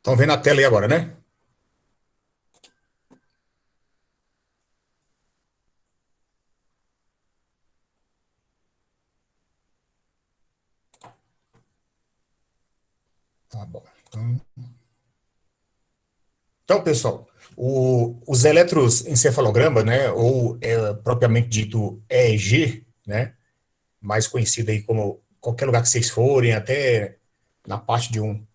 Estão vendo a tela aí agora, né? Tá bom. Então, pessoal, os eletroencefalogramas, né, ou propriamente dito EEG, né, mais conhecido aí como qualquer lugar que vocês forem, até na parte de um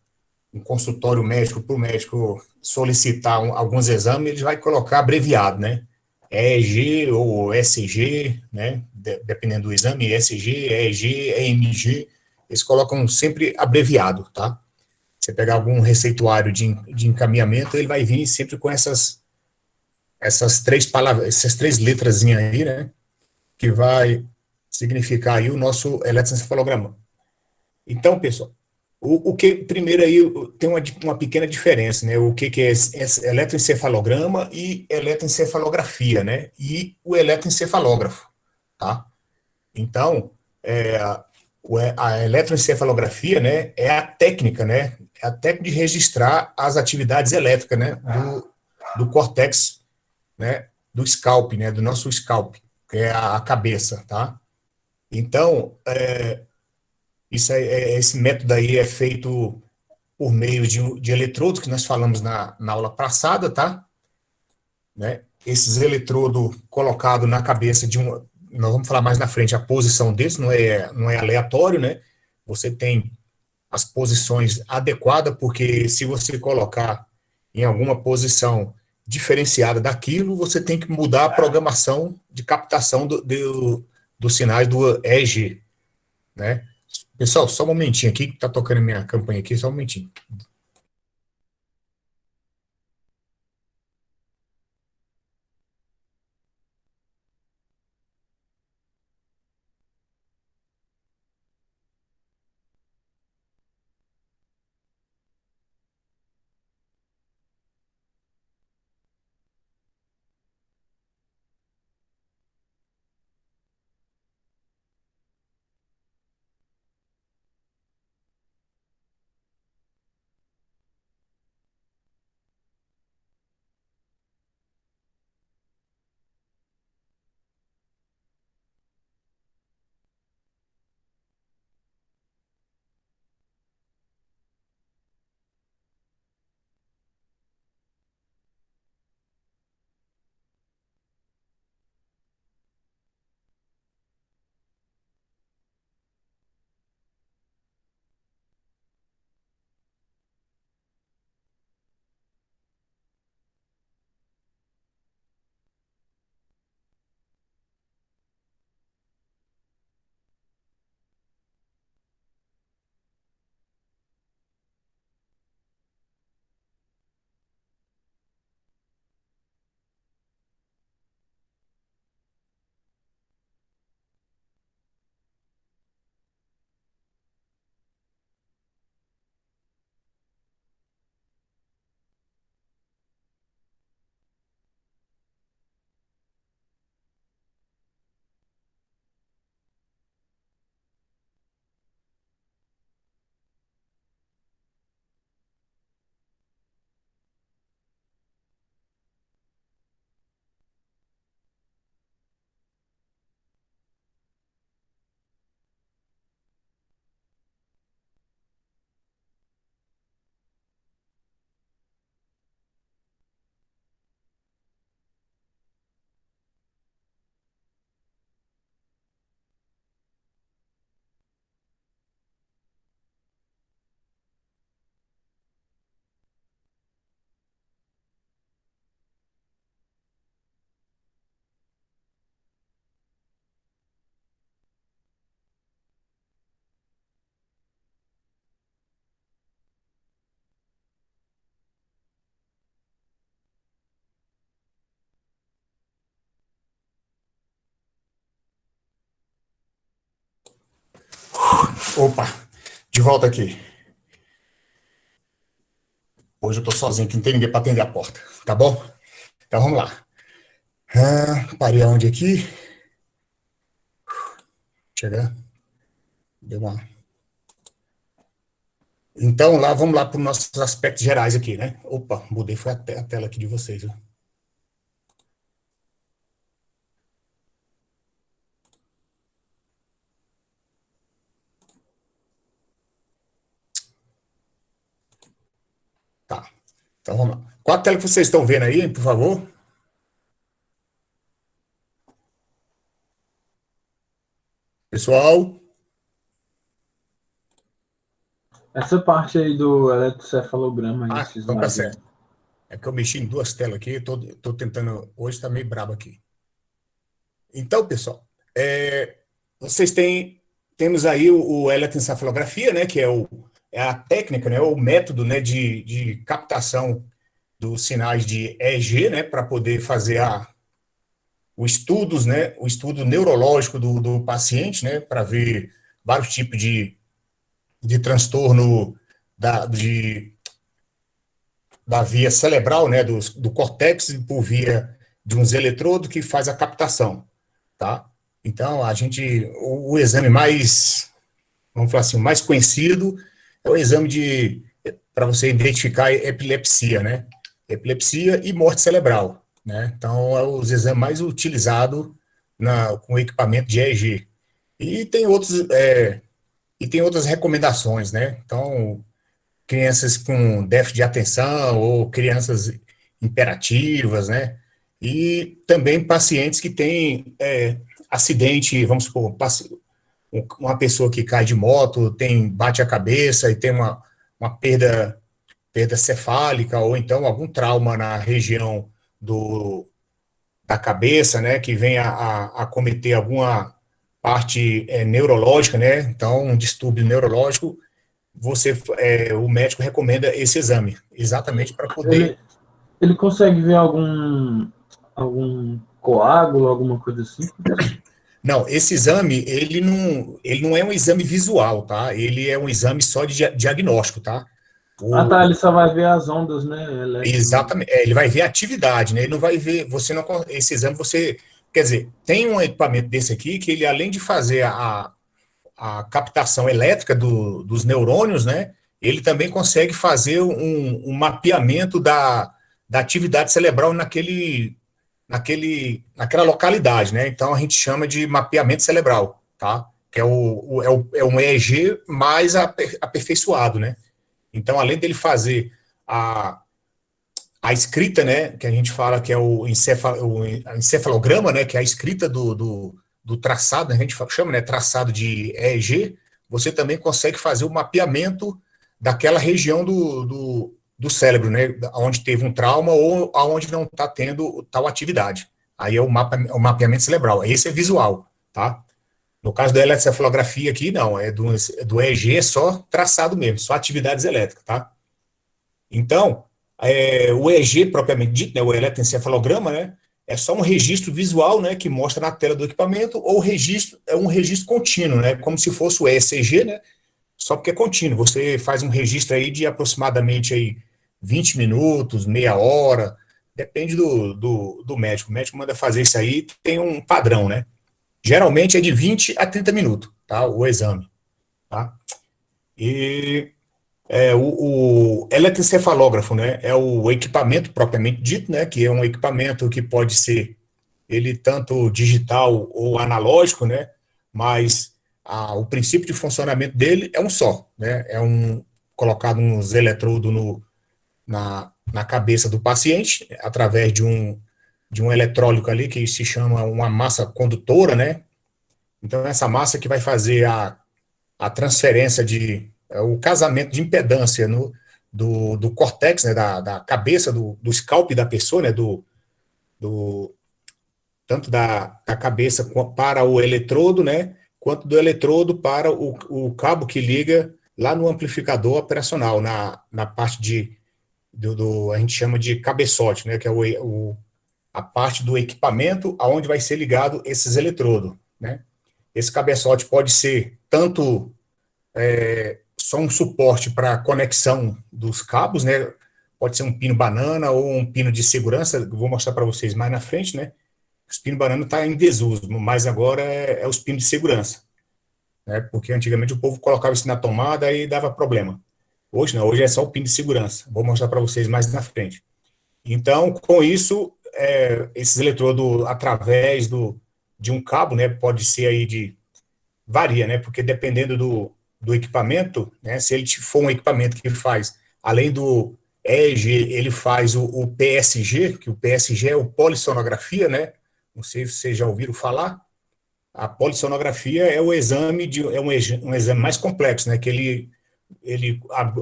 consultório médico, para o médico solicitar alguns exames, ele vai colocar abreviado, né? EEG ou SG, né? Dependendo do exame, SG, EEG, EMG, eles colocam sempre abreviado, tá? Você pegar algum receituário de encaminhamento, ele vai vir sempre com essas três palavras, essas três letrazinhas aí, né? Que vai significar aí o nosso eletroencefalograma. Então, pessoal, o que primeiro aí tem uma pequena diferença, né? O que é esse eletroencefalograma e eletroencefalografia, né? E o eletroencefalógrafo, tá? Então, é, a eletroencefalografia, né, é a técnica, né? É a técnica de registrar as atividades elétricas, né, do córtex, né, do scalp, né, do nosso scalp, que é a cabeça, tá? Então, esse método aí é feito por meio de eletrodos, que nós falamos na aula passada, tá? Né? Esses eletrodos colocados na cabeça de um. Nós vamos falar mais na frente, a posição deles não é aleatório, né? Você tem as posições adequadas, porque se você colocar em alguma posição diferenciada daquilo, você tem que mudar a programação de captação dos sinais do EEG, né? Pessoal, só um momentinho aqui, que tá tocando minha campanha aqui, só um momentinho. Opa, de volta aqui. Hoje eu tô sozinho, que não tem ninguém para atender a porta, tá bom? Então vamos lá. Parei aonde aqui? Chegar. Deu uma. Então, lá, vamos lá para os nossos aspectos gerais aqui, né? Opa, mudei, foi a tela aqui de vocês, viu? Tá, então vamos lá. Qual a tela que vocês estão vendo aí, por favor? Pessoal? Essa parte aí do eletrocefalograma, Ah, esse então tá slide certo. aí. É que eu mexi em duas telas aqui, tô tentando, hoje tá meio brabo aqui. Então, pessoal, vocês temos aí o eletroencefalografia, né, que é a técnica, né, o método, né, de captação dos sinais de EEG, né, para poder fazer o estudo neurológico do paciente, né, para ver vários tipos de transtorno de da via cerebral, né, do córtex por via de uns eletrodos que faz a captação, tá? Então, o exame mais, vamos falar assim, mais conhecido é o exame para você identificar epilepsia, né? Epilepsia e morte cerebral, né? Então, é os exames mais utilizados com o equipamento de EEG. E tem outras recomendações, né? Então, crianças com déficit de atenção ou crianças imperativas, né? E também pacientes que têm acidente, vamos supor, uma pessoa que cai de moto, bate a cabeça e tem uma perda cefálica, ou então algum trauma na região da cabeça, né, que venha a cometer alguma parte neurológica, né? Então, um distúrbio neurológico, o médico recomenda esse exame, exatamente para poder. Ele, ele consegue ver algum coágulo, alguma coisa assim? Não, esse exame, ele não é um exame visual, tá? Ele é um exame só de diagnóstico, tá? Ah, O, tá, ele só vai ver as ondas, né, eletro... exatamente, ele vai ver a atividade, né? Ele não vai ver, esse exame quer dizer, tem um equipamento desse aqui que ele, além de fazer a captação elétrica dos neurônios, né? Ele também consegue fazer um mapeamento da atividade cerebral naquela localidade, né? Então a gente chama de mapeamento cerebral, tá? Que é um EEG mais aperfeiçoado, né? Então, além dele fazer a, a escrita, né? Que a gente fala que é o encefalograma, né? Que é a escrita do traçado, né, a gente chama, né? Traçado de EEG. Você também consegue fazer o mapeamento daquela região do cérebro, né? Onde teve um trauma ou aonde não está tendo tal atividade. Aí é o mapeamento cerebral. Esse é visual, tá? No caso da eletrocefalografia aqui, não, do EEG é só traçado mesmo, só atividades elétricas, tá? Então, o EEG propriamente dito, né, o eletroencefalograma, né, é só um registro visual, né, que mostra na tela do equipamento, ou é um registro contínuo, né, como se fosse o ECG, né, só porque é contínuo. Você faz um registro aí de aproximadamente aí 20 minutos, meia hora, depende do médico. O médico manda fazer isso aí, tem um padrão, né? Geralmente é de 20 a 30 minutos, tá? O exame, tá? E o eletroencefalógrafo, né? É o equipamento propriamente dito, né? Que é um equipamento que pode ser ele tanto digital ou analógico, né? Mas o princípio de funcionamento dele é um só, né? Colocado uns eletrodos na cabeça do paciente através de um eletrólito ali que se chama uma massa condutora, né? Então essa massa que vai fazer a transferência o casamento de impedância do córtex, né, da cabeça, do scalp da pessoa, né, do, tanto da cabeça para o eletrodo, né, quanto do eletrodo para o cabo que liga lá no amplificador operacional, na parte a gente chama de cabeçote, né, que é a parte do equipamento aonde vai ser ligado esses eletrodos, né. Esse cabeçote pode ser tanto só um suporte para conexão dos cabos, né? Pode ser um pino banana ou um pino de segurança, eu vou mostrar para vocês mais na frente, né? Os pinos banana está em desuso, mas agora é os pinos de segurança, né? Porque antigamente o povo colocava isso na tomada e dava problema. Hoje não, hoje é só o pin de segurança. Vou mostrar para vocês mais na frente. Então, com isso, esses eletrodos, através de um cabo, né, pode ser aí varia, né, porque dependendo do equipamento, né, se ele for um equipamento que faz, além do EEG, ele faz o PSG, que o PSG é o polissonografia, né, não sei se vocês já ouviram falar. A polissonografia é o exame um exame mais complexo, né, que ele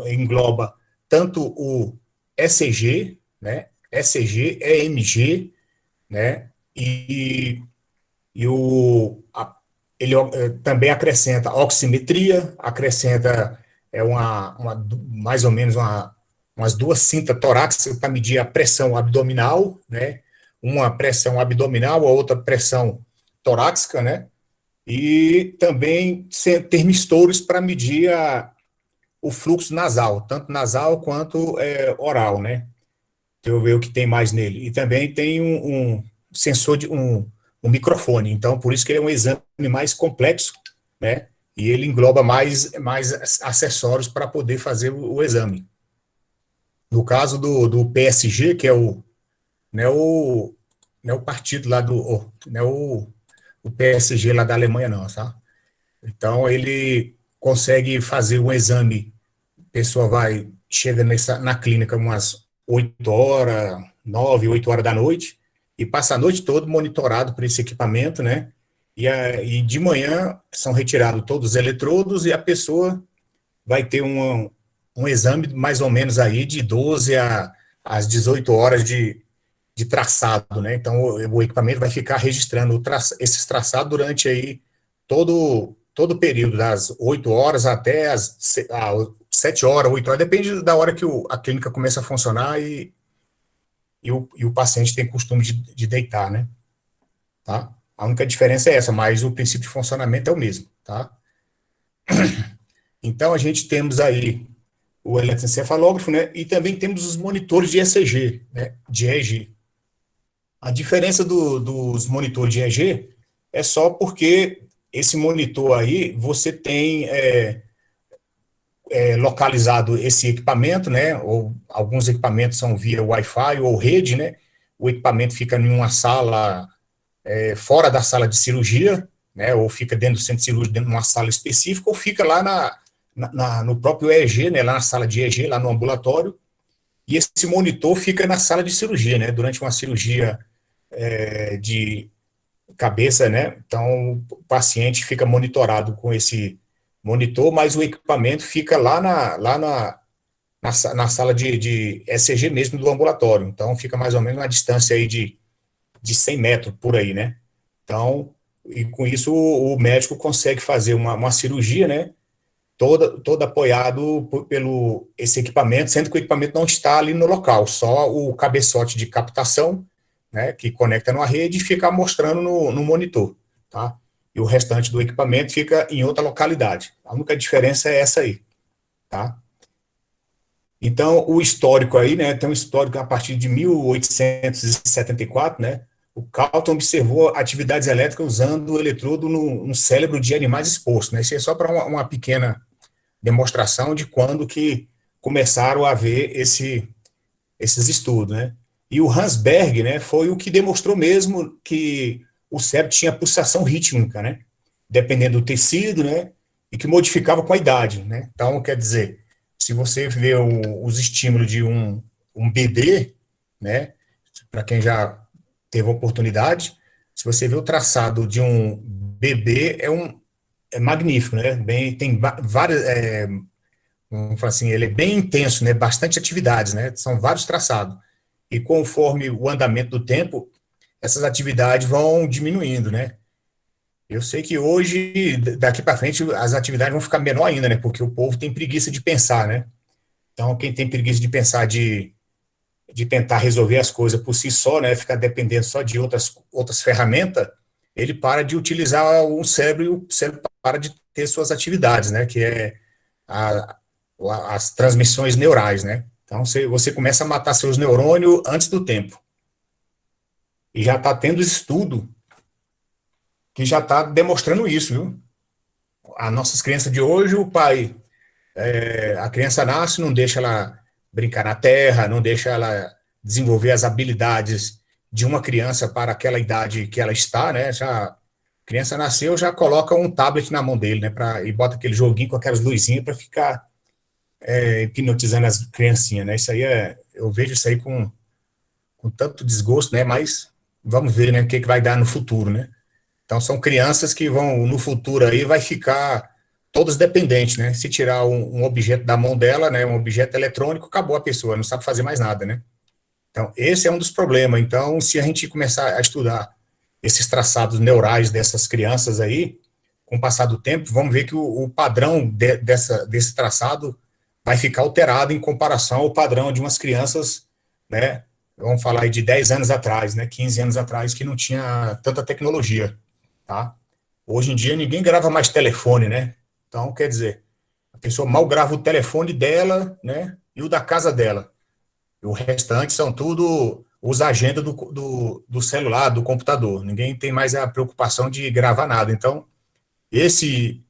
engloba tanto o ECG, né, ECG, EMG, né, e ele também acrescenta oximetria, acrescenta mais ou menos umas duas cintas torácicas para medir a pressão abdominal, né, uma pressão abdominal, a outra pressão torácica, né, e também termistores para medir o fluxo nasal, tanto nasal quanto oral, né? Deixa eu ver o que tem mais nele. E também tem um sensor um microfone. Então, por isso que ele é um exame mais complexo, né? E ele engloba mais acessórios para poder fazer o exame. No caso do PSG, que é não é não é o partido lá não é o PSG lá da Alemanha, não, tá? Então, ele consegue fazer um exame. A pessoa chega na clínica umas 8 horas, 9, 8 horas da noite, e passa a noite toda monitorado por esse equipamento, né? E de manhã são retirados todos os eletrodos e a pessoa vai ter um exame mais ou menos aí de 12 às 18 horas de traçado, né? Então, o equipamento vai ficar registrando esses traçados durante aí todo o período, das 8 horas até as 7 horas, 8 horas, depende da hora que a clínica começa a funcionar e o paciente tem costume de deitar, né? Tá? A única diferença é essa, mas o princípio de funcionamento é o mesmo, tá? Então, a gente temos aí o eletroencefalógrafo, né? E também temos os monitores de ECG, né? De EEG. A diferença dos monitores de EEG é só porque esse monitor aí, você tem localizado esse equipamento, né? Ou alguns equipamentos são via Wi-Fi ou rede, né? O equipamento fica em uma sala fora da sala de cirurgia, né? Ou fica dentro do centro cirúrgico, dentro de uma sala específica, ou fica lá no próprio EEG, né? Lá na sala de EEG, lá no ambulatório. E esse monitor fica na sala de cirurgia, né? Durante uma cirurgia de cabeça, né? Então, o paciente fica monitorado com esse monitor, mas o equipamento fica na sala de ECG mesmo do ambulatório. Então, fica mais ou menos uma distância aí de 100 metros por aí, né? Então, e com isso o médico consegue fazer uma cirurgia, né? Todo apoiado pelo esse equipamento, sendo que o equipamento não está ali no local, só o cabeçote de captação, né, que conecta numa rede e fica mostrando no monitor, tá? E o restante do equipamento fica em outra localidade. A única diferença é essa aí, tá? Então, o histórico aí, né, tem um histórico a partir de 1874, né, o Calton observou atividades elétricas usando o eletrodo no cérebro de animais expostos, né, isso é só para uma pequena demonstração de quando que começaram a haver esses estudos, né. E o Hans Berg, né, foi o que demonstrou mesmo que o cérebro tinha pulsação rítmica, né, dependendo do tecido, né, e que modificava com a idade, né. Então, quer dizer, se você vê os estímulos de um bebê, né, para quem já teve oportunidade, se você vê o traçado de um bebê, é magnífico, né, tem várias, vamos falar assim, ele é bem intenso, né, bastante atividades, né, são vários traçados, e conforme o andamento do tempo, essas atividades vão diminuindo, né. Eu sei que hoje, daqui para frente, as atividades vão ficar menor ainda, né, porque o povo tem preguiça de pensar, né. Então, quem tem preguiça de pensar de tentar resolver as coisas por si só, né, ficar dependendo só de outras ferramentas, ele para de utilizar o cérebro e o cérebro para de ter suas atividades, né, que é a, as transmissões neurais, né. Então, você começa a matar seus neurônios antes do tempo. E já está tendo estudo que já está demonstrando isso, viu? As nossas crianças de hoje, o pai A criança nasce, não deixa ela brincar na terra, não deixa ela desenvolver as habilidades de uma criança para aquela idade que ela está, né? Já a criança nasceu, já coloca um tablet na mão dele, né? E bota aquele joguinho com aquelas luzinhas para ficar hipnotizando as criancinhas, né? Isso aí eu vejo isso aí com tanto desgosto, né? Mas vamos ver, né? O que vai dar no futuro, né? Então, são crianças que vão, no futuro aí, vai ficar todas dependentes, né? Se tirar um objeto da mão dela, né, um objeto eletrônico, acabou a pessoa, não sabe fazer mais nada, né? Então, esse é um dos problemas. Então, se a gente começar a estudar esses traçados neurais dessas crianças aí, com o passar do tempo, vamos ver que o padrão desse traçado vai ficar alterado em comparação ao padrão de umas crianças, né? Vamos falar aí de 10 anos atrás, né? 15 anos atrás, que não tinha tanta tecnologia, tá? Hoje em dia ninguém grava mais telefone, né? Então, quer dizer, a pessoa mal grava o telefone dela, né? E o da casa dela. E o restante são tudo os agendas do celular, do computador. Ninguém tem mais a preocupação de gravar nada. Então, esse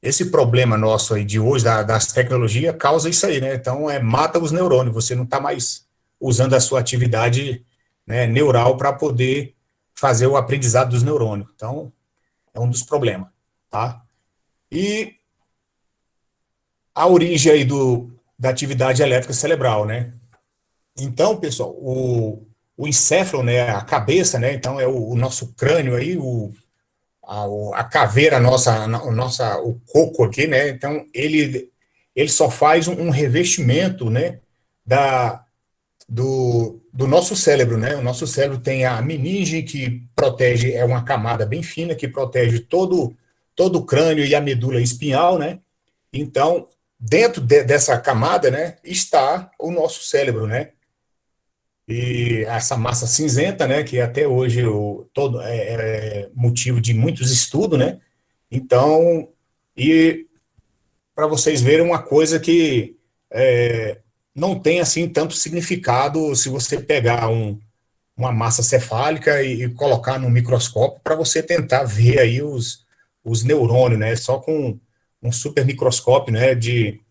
esse problema nosso aí de hoje, das tecnologias, causa isso aí, né? Então, mata os neurônios. Você não está mais usando a sua atividade, né, neural para poder fazer o aprendizado dos neurônios. Então, é um dos problemas, tá? E a origem aí da atividade elétrica cerebral, né? Então, pessoal, o encéfalo, né, a cabeça, né, então é o nosso crânio aí, a caveira o coco aqui, né, então ele só faz um revestimento, né, do nosso cérebro, né, o nosso cérebro tem a meninge que protege, é uma camada bem fina que protege todo o crânio e a medula espinhal, né, então, dentro dessa camada, né, está o nosso cérebro, né, e essa massa cinzenta, né, que até hoje todo é motivo de muitos estudos, né, então, e para vocês verem uma coisa que não tem, assim, tanto significado se você pegar uma massa cefálica e colocar no microscópio para você tentar ver aí os neurônios, né, só com um super microscópio, né, de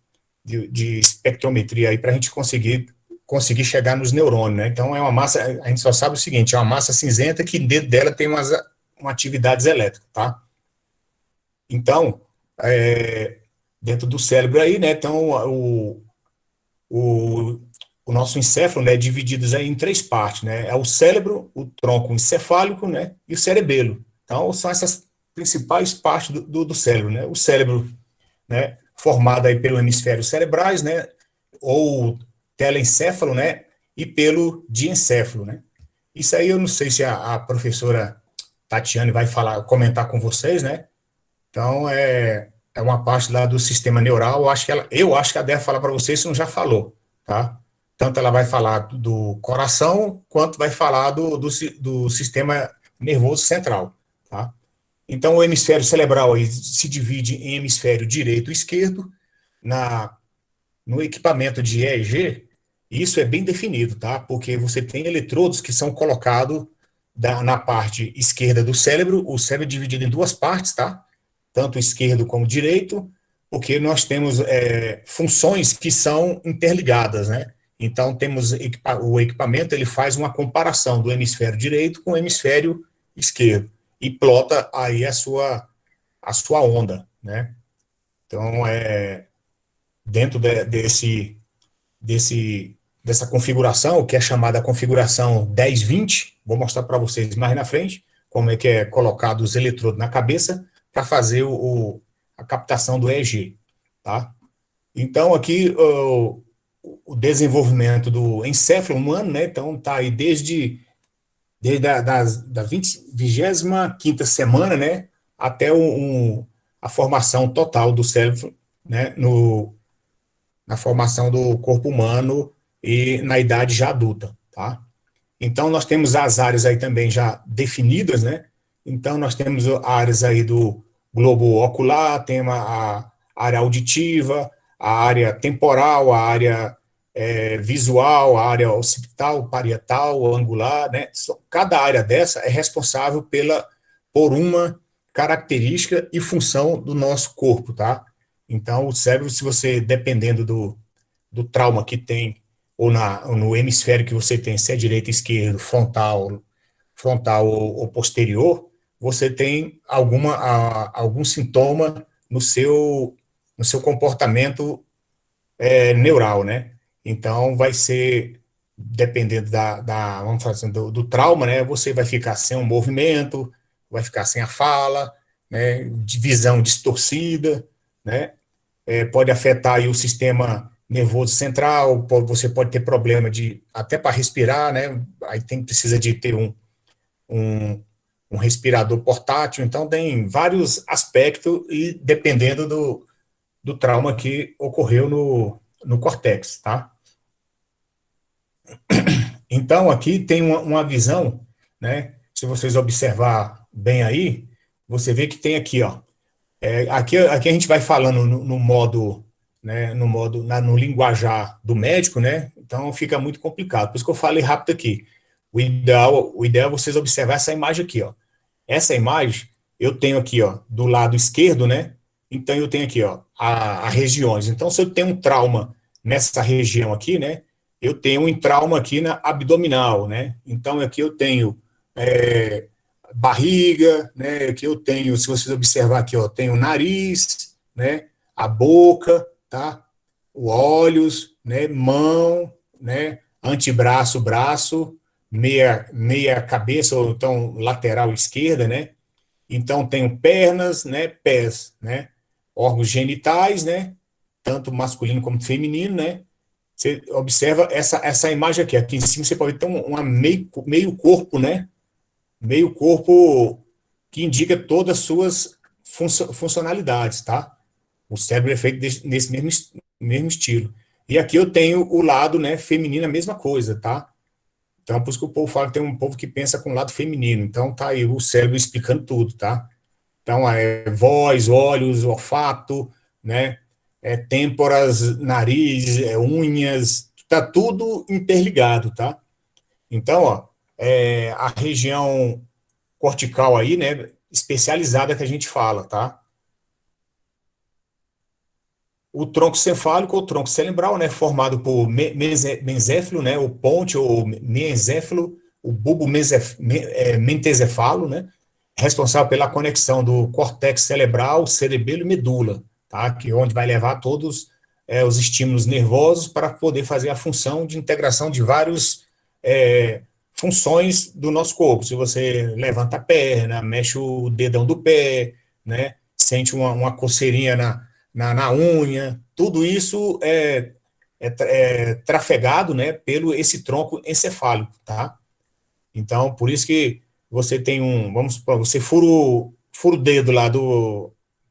espectrometria aí para a gente conseguir chegar nos neurônios, né? Então é uma massa, a gente só sabe o seguinte, é uma massa cinzenta que dentro dela tem uma atividades elétricas, tá? Então, dentro do cérebro aí, né, então o, o nosso encéfalo, né, é dividido aí em três partes, né? É o cérebro, o tronco encefálico, né, e o cerebelo. Então, são essas principais partes do cérebro, né? O cérebro, né, formado aí pelo hemisfério cerebrais, né, ou telencéfalo, né, e pelo diencéfalo, né. Isso aí eu não sei se a professora Tatiane vai comentar com vocês, né. Então é uma parte lá do sistema neural. Eu acho que ela deve falar para vocês se não já falou, tá? Tanto ela vai falar do coração quanto vai falar do sistema nervoso central, tá? Então, o hemisfério cerebral aí se divide em hemisfério direito e esquerdo. No equipamento de EEG, isso é bem definido, tá? Porque você tem eletrodos que são colocados na parte esquerda do cérebro. O cérebro é dividido em duas partes, tá? Tanto esquerdo como direito, porque nós temos funções que são interligadas, né? Então, temos o equipamento, ele faz uma comparação do hemisfério direito com o hemisfério esquerdo e plota aí a sua onda, né? Então, dentro dessa configuração, que é chamada configuração 10-20, vou mostrar para vocês mais na frente, como é que é colocado os eletrodos na cabeça para fazer a captação do EEG, tá? Então, aqui, o desenvolvimento do encéfalo humano, né? Então, tá aí desde da 25ª semana, né, até a formação total do cérebro, né, na formação do corpo humano e na idade já adulta, tá? Então, nós temos as áreas aí também já definidas, né? Então, nós temos áreas aí do globo ocular, temos a área auditiva, a área temporal, a área visual, a área occipital, parietal, angular, né? Cada área dessa é responsável por uma característica e função do nosso corpo, tá? Então, o cérebro, se você, dependendo do trauma que tem, ou no hemisfério que você tem, se é direito, esquerdo, frontal ou posterior, você tem algum sintoma no seu comportamento neural, né? Então, vai ser, dependendo vamos falar assim, do trauma, né? Você vai ficar sem o movimento, vai ficar sem a fala, né? De visão distorcida, né? Pode afetar aí o sistema nervoso central, você pode ter problema até para respirar, né? Aí precisa de ter um, um respirador portátil, então tem vários aspectos e dependendo do trauma que ocorreu no córtex, tá? Então, aqui tem uma visão, né? Se vocês observar bem aí, você vê que tem aqui, ó. Aqui a gente vai falando no modo, né? No linguajar do médico, né? Então fica muito complicado. Por isso que eu falei rápido aqui. O ideal é vocês observar essa imagem aqui, ó. Essa imagem eu tenho aqui, ó, do lado esquerdo, né? Então eu tenho aqui, ó, a regiões. Então, se eu tenho um trauma nessa região aqui, né? Eu tenho um trauma aqui na abdominal, né? Então aqui eu tenho barriga, né? Aqui eu tenho, se vocês observar aqui, ó, tenho o nariz, né? A boca, tá? Os olhos, né? Mão, né? Antebraço, braço, meia cabeça, ou então lateral esquerda, né? Então, tenho pernas, né, pés, né, órgãos genitais, né, tanto masculino como feminino, né. Você observa essa imagem aqui. Aqui em cima você pode ter uma meio corpo, né, meio corpo que indica todas as suas funcionalidades, tá? O cérebro é feito nesse mesmo estilo. E aqui eu tenho o lado, né, feminino, a mesma coisa, tá? Então, por isso que o povo fala que tem um povo que pensa com o lado feminino. Então, tá aí o cérebro explicando tudo, tá? Então, voz, olhos, olfato, né? Têmporas, nariz, unhas, tá tudo interligado, tá? Então, ó, a região cortical aí, né? Especializada que a gente fala, tá? O tronco cefálico ou tronco cerebral, né? Formado por meséfilo, né? O ponte ou meséfilo, o bulbo mentecefalo, né? Responsável pela conexão do córtex cerebral, cerebelo e medula, tá? Que é onde vai levar todos os estímulos nervosos para poder fazer a função de integração de várias funções do nosso corpo. Se você levanta a perna, mexe o dedão do pé, né? Sente uma coceirinha na unha, tudo isso é trafegado, né? Pelo esse tronco encefálico, tá? Então, por isso que você tem vamos supor, você fura o dedo lá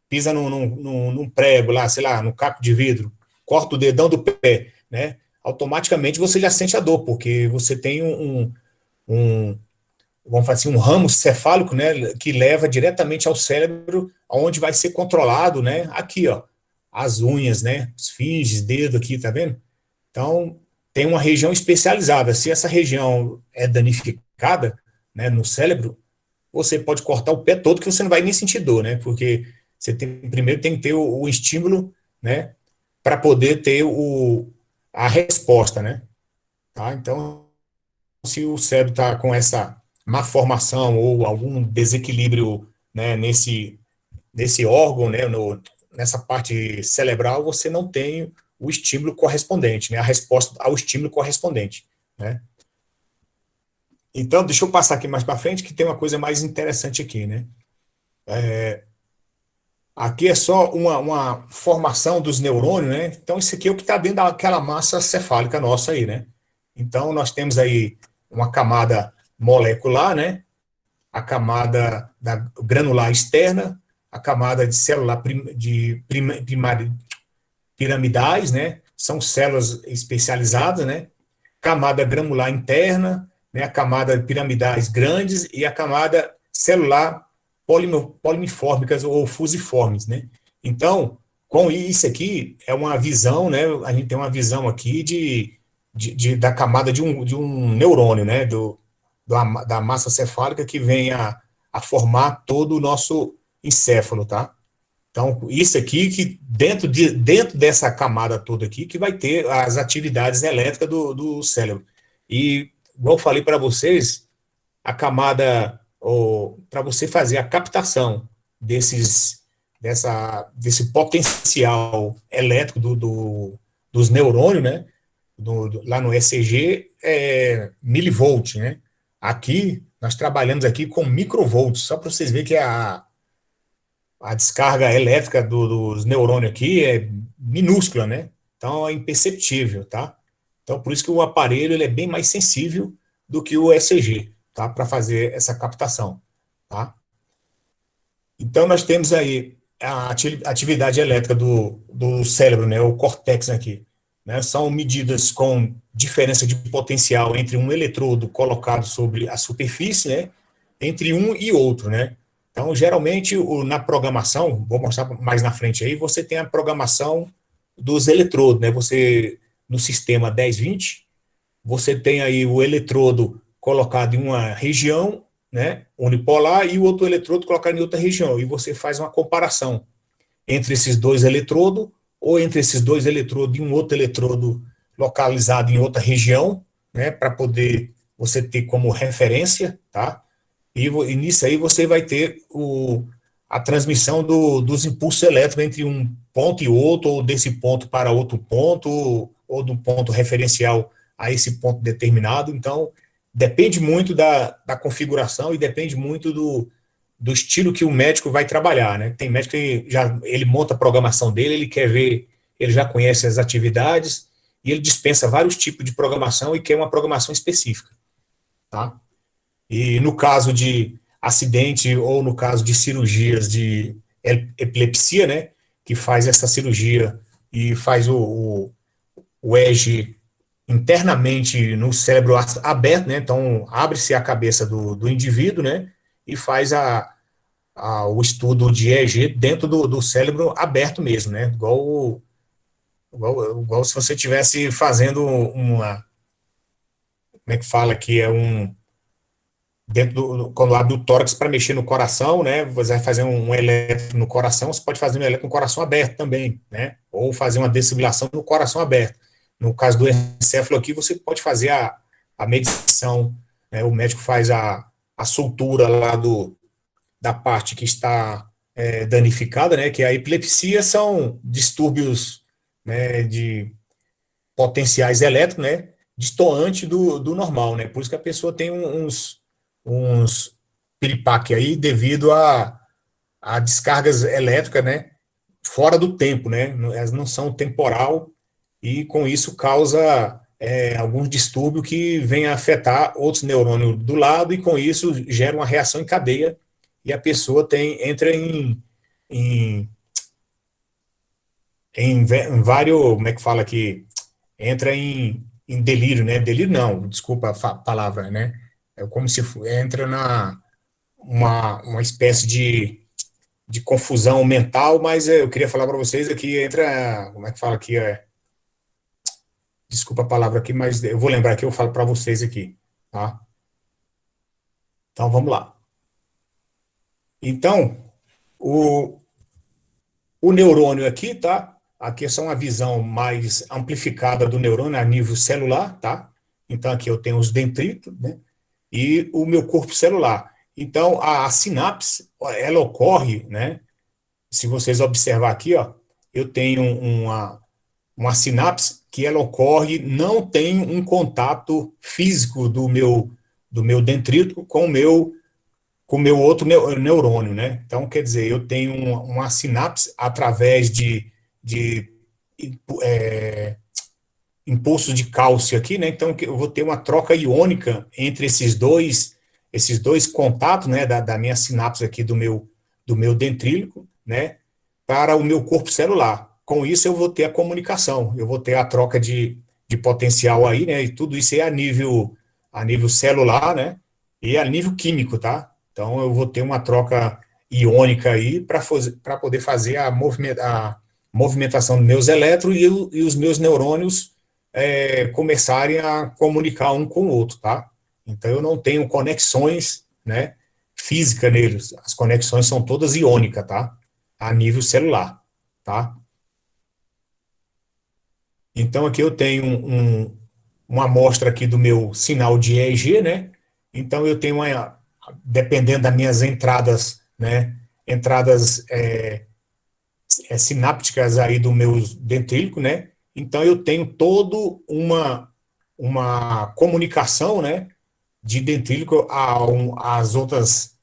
pisa num prego lá, sei lá, no caco de vidro, corta o dedão do pé, né? Automaticamente você já sente a dor, porque você tem um vamos falar assim, um ramo cefálico, né, que leva diretamente ao cérebro, onde vai ser controlado, né, aqui, ó, as unhas, né, os finges, dedo aqui, tá vendo? Então, tem uma região especializada. Se essa região é danificada, né, no cérebro, você pode cortar o pé todo que você não vai nem sentir dor, né? Porque primeiro tem que ter o estímulo, né, para poder ter a resposta, né? Tá? Então, se o cérebro está com essa má formação ou algum desequilíbrio, né, nesse órgão, né, nessa parte cerebral, você não tem o estímulo correspondente, né, a resposta ao estímulo correspondente, né. Então, deixa eu passar aqui mais para frente, que tem uma coisa mais interessante aqui, né. Aqui é só uma formação dos neurônios, né. Então, isso aqui é o que está dentro daquela massa cefálica nossa aí, né. Então, nós temos aí uma camada molecular, né, a camada granular externa, a camada de célula piramidais, né? São células especializadas, né? Camada granular interna, né? A camada piramidais grandes e a camada celular polimorfímicas ou fusiformes, né? Então, com isso aqui, é uma visão, né? A gente tem uma visão aqui da camada de um neurônio, né? Da massa cefálica que vem a formar todo o nosso encéfalo, tá? Então, isso aqui que dentro dessa camada toda aqui que vai ter as atividades elétricas do cérebro. E, igual eu falei para vocês, a camada, para você fazer a captação desse potencial elétrico dos neurônios, né? Lá no ECG, milivolt, né? Aqui, nós trabalhamos aqui com microvolts, só para vocês verem que a descarga elétrica dos neurônios aqui é minúscula, né? Então é imperceptível, tá? Então por isso que o aparelho ele é bem mais sensível do que o ECG, tá? Para fazer essa captação, tá? Então nós temos aí a atividade elétrica do cérebro, né? O córtex aqui, né? São medidas com diferença de potencial entre um eletrodo colocado sobre a superfície, né? Entre um e outro, né? Então, geralmente, na programação, vou mostrar mais na frente aí, você tem a programação dos eletrodos, né? Você, no sistema 1020, você tem aí o eletrodo colocado em uma região, né, unipolar, e o outro eletrodo colocado em outra região, e você faz uma comparação entre esses dois eletrodos, ou entre esses dois eletrodos e um outro eletrodo localizado em outra região, né, para poder você ter como referência, tá? E nisso aí você vai ter a transmissão dos impulsos elétricos entre um ponto e outro, ou desse ponto para outro ponto, ou do ponto referencial a esse ponto determinado. Então, depende muito da configuração e depende muito do estilo que o médico vai trabalhar, né? Tem médico que ele monta a programação dele, ele quer ver, ele já conhece as atividades, e ele dispensa vários tipos de programação e quer uma programação específica, tá? E no caso de acidente ou no caso de cirurgias de epilepsia, né, que faz essa cirurgia e faz o EEG internamente no cérebro aberto, né, então abre-se a cabeça do indivíduo, né, e faz o estudo de EEG dentro do cérebro aberto mesmo, né, igual se você estivesse fazendo como é que fala aqui, dentro quando abre o tórax para mexer no coração, né? Você vai fazer um eletro no coração, você pode fazer um eletro no coração aberto também, né? Ou fazer uma desfibrilação no coração aberto. No caso do encéfalo aqui, você pode fazer a medição, né? O médico faz a soltura lá da parte que está danificada, né? Que a epilepsia são distúrbios, né, de potenciais elétricos, né? Destoante do normal, né? Por isso que a pessoa tem uns piripaque aí devido a descargas elétricas, né, fora do tempo, né, elas não são temporal e com isso causa alguns distúrbios que vêm a afetar outros neurônios do lado e com isso gera uma reação em cadeia e a pessoa entra em, em vários, como é que fala aqui, entra em delírio, né, delírio não, desculpa a palavra, né, é como se entra uma espécie de confusão mental, mas eu queria falar para vocês aqui, entra, como é que fala aqui, desculpa a palavra aqui, mas eu vou lembrar aqui, eu falo para vocês aqui, tá? Então, vamos lá. Então, o, o neurônio aqui, tá? Aqui é só uma visão mais amplificada do neurônio a nível celular, tá? Então, aqui eu tenho os dendritos, né? E o meu corpo celular. Então, a sinapse, ela ocorre, né? Se vocês observar aqui, ó, eu tenho uma sinapse que ela ocorre, não tem um contato físico do meu dendrito com o meu outro neurônio, né? Então, quer dizer, eu tenho uma sinapse através de é, impulso de cálcio aqui, né? Então, eu vou ter uma troca iônica entre esses dois contatos, né? Da minha sinapse aqui do meu dendrítico, né? Para o meu corpo celular. Com isso, eu vou ter a comunicação, eu vou ter a troca de potencial aí, né? E tudo isso é a nível celular, né? E a nível químico, tá? Então, eu vou ter uma troca iônica aí para poder fazer a movimentação dos meus elétrons e os meus neurônios começarem a comunicar um com o outro, tá? Então, eu não tenho conexões, né, física neles. As conexões são todas iônicas, tá? a nível celular, tá? Então aqui eu tenho uma amostra aqui do meu sinal de EEG, né? Então eu tenho dependendo das minhas entradas, né? Entradas sinápticas aí do meu dendrítico, né? Então eu tenho todo uma comunicação, né? De dendrítico às outras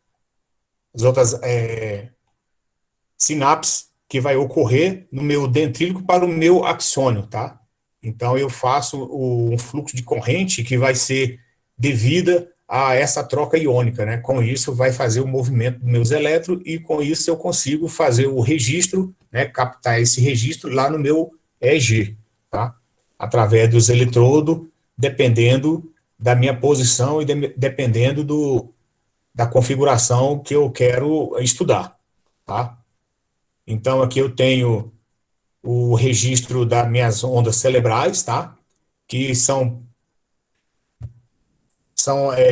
sinapses que vai ocorrer no meu dendrítico para o meu axônio, tá? Então eu faço um fluxo de corrente que vai ser devida a essa troca iônica, né? Com isso vai fazer o movimento dos meus elétrons e com isso eu consigo fazer o registro, né? Captar esse registro lá no meu EEG, tá? Através dos eletrodos, dependendo da minha posição e dependendo da configuração que eu quero estudar, tá? Então, aqui eu tenho o registro das minhas ondas cerebrais, tá? Que são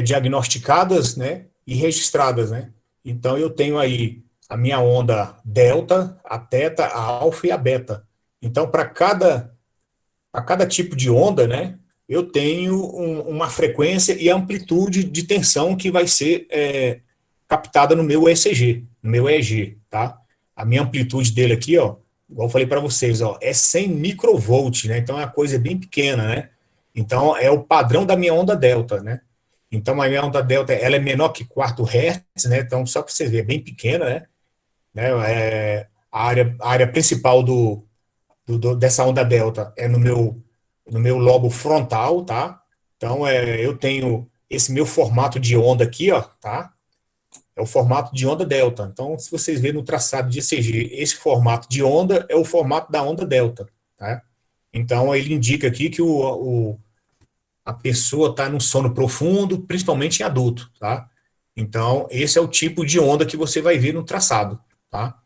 diagnosticadas, né? E registradas, né? Então, eu tenho aí a minha onda delta, a teta, a alfa e a beta. Então, para cada tipo de onda, né? Eu tenho uma frequência e amplitude de tensão que vai ser captada no meu ECG, no meu EEG, tá? A minha amplitude dele aqui, ó, igual eu falei para vocês, ó, é 100 microvolt, né? Então é uma coisa bem pequena, né? Então é o padrão da minha onda delta, né? Então a minha onda delta, ela é menor que quarto hertz, né? Então só para você ver, é bem pequena, né? A área principal dessa onda delta é no meu lobo frontal, tá? Então eu tenho esse meu formato de onda aqui, ó, tá? É o formato de onda delta. Então, se vocês verem no traçado de ECG, esse formato de onda é o formato da onda delta, tá? Então, ele indica aqui que a pessoa está num sono profundo, principalmente em adulto, tá? Então, esse é o tipo de onda que você vai ver no traçado, tá?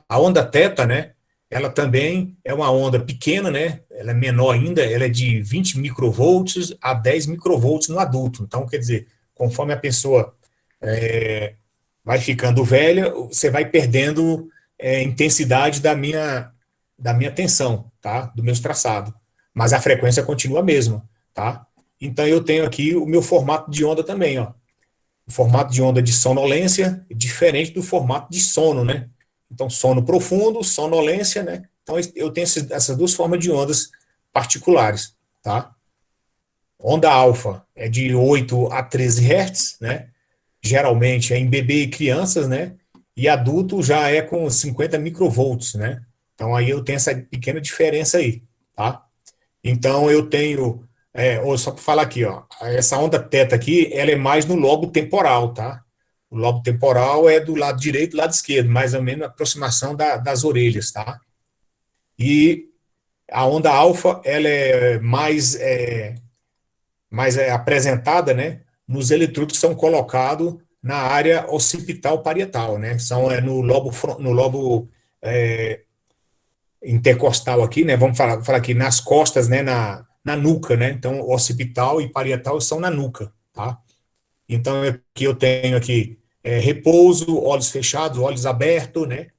A onda teta, né? Ela também é uma onda pequena, né? Ela é menor ainda, ela é de 20 microvolts a 10 microvolts no adulto. Então, quer dizer, conforme a pessoa vai ficando velha, você vai perdendo intensidade da minha tensão, tá? Do meu traçado. Mas a frequência continua a mesma, tá? Então eu tenho aqui o meu formato de onda também, ó. O formato de onda de sonolência é diferente do formato de sono, né? Então, sono profundo, sonolência, né? Então, eu tenho essas duas formas de ondas particulares, tá? Onda alfa é de 8 a 13 Hz, né? Geralmente é em bebê e crianças, né? E adulto já é com 50 microvolts, né? Então, aí eu tenho essa pequena diferença aí, tá? Então, eu tenho, só para falar aqui, ó, essa onda teta aqui, ela é mais no lobo temporal, tá? O lobo temporal é do lado direito e do lado esquerdo, mais ou menos a aproximação das orelhas, tá? E a onda alfa, ela é mais apresentada, né, nos eletrodos que são colocados na área occipital parietal, né? No lobo é, intercostal aqui, né? Vamos falar aqui nas costas, né? Na nuca, né? Então, occipital e parietal são na nuca, tá? Então, aqui eu tenho aqui repouso, olhos fechados, olhos abertos, né?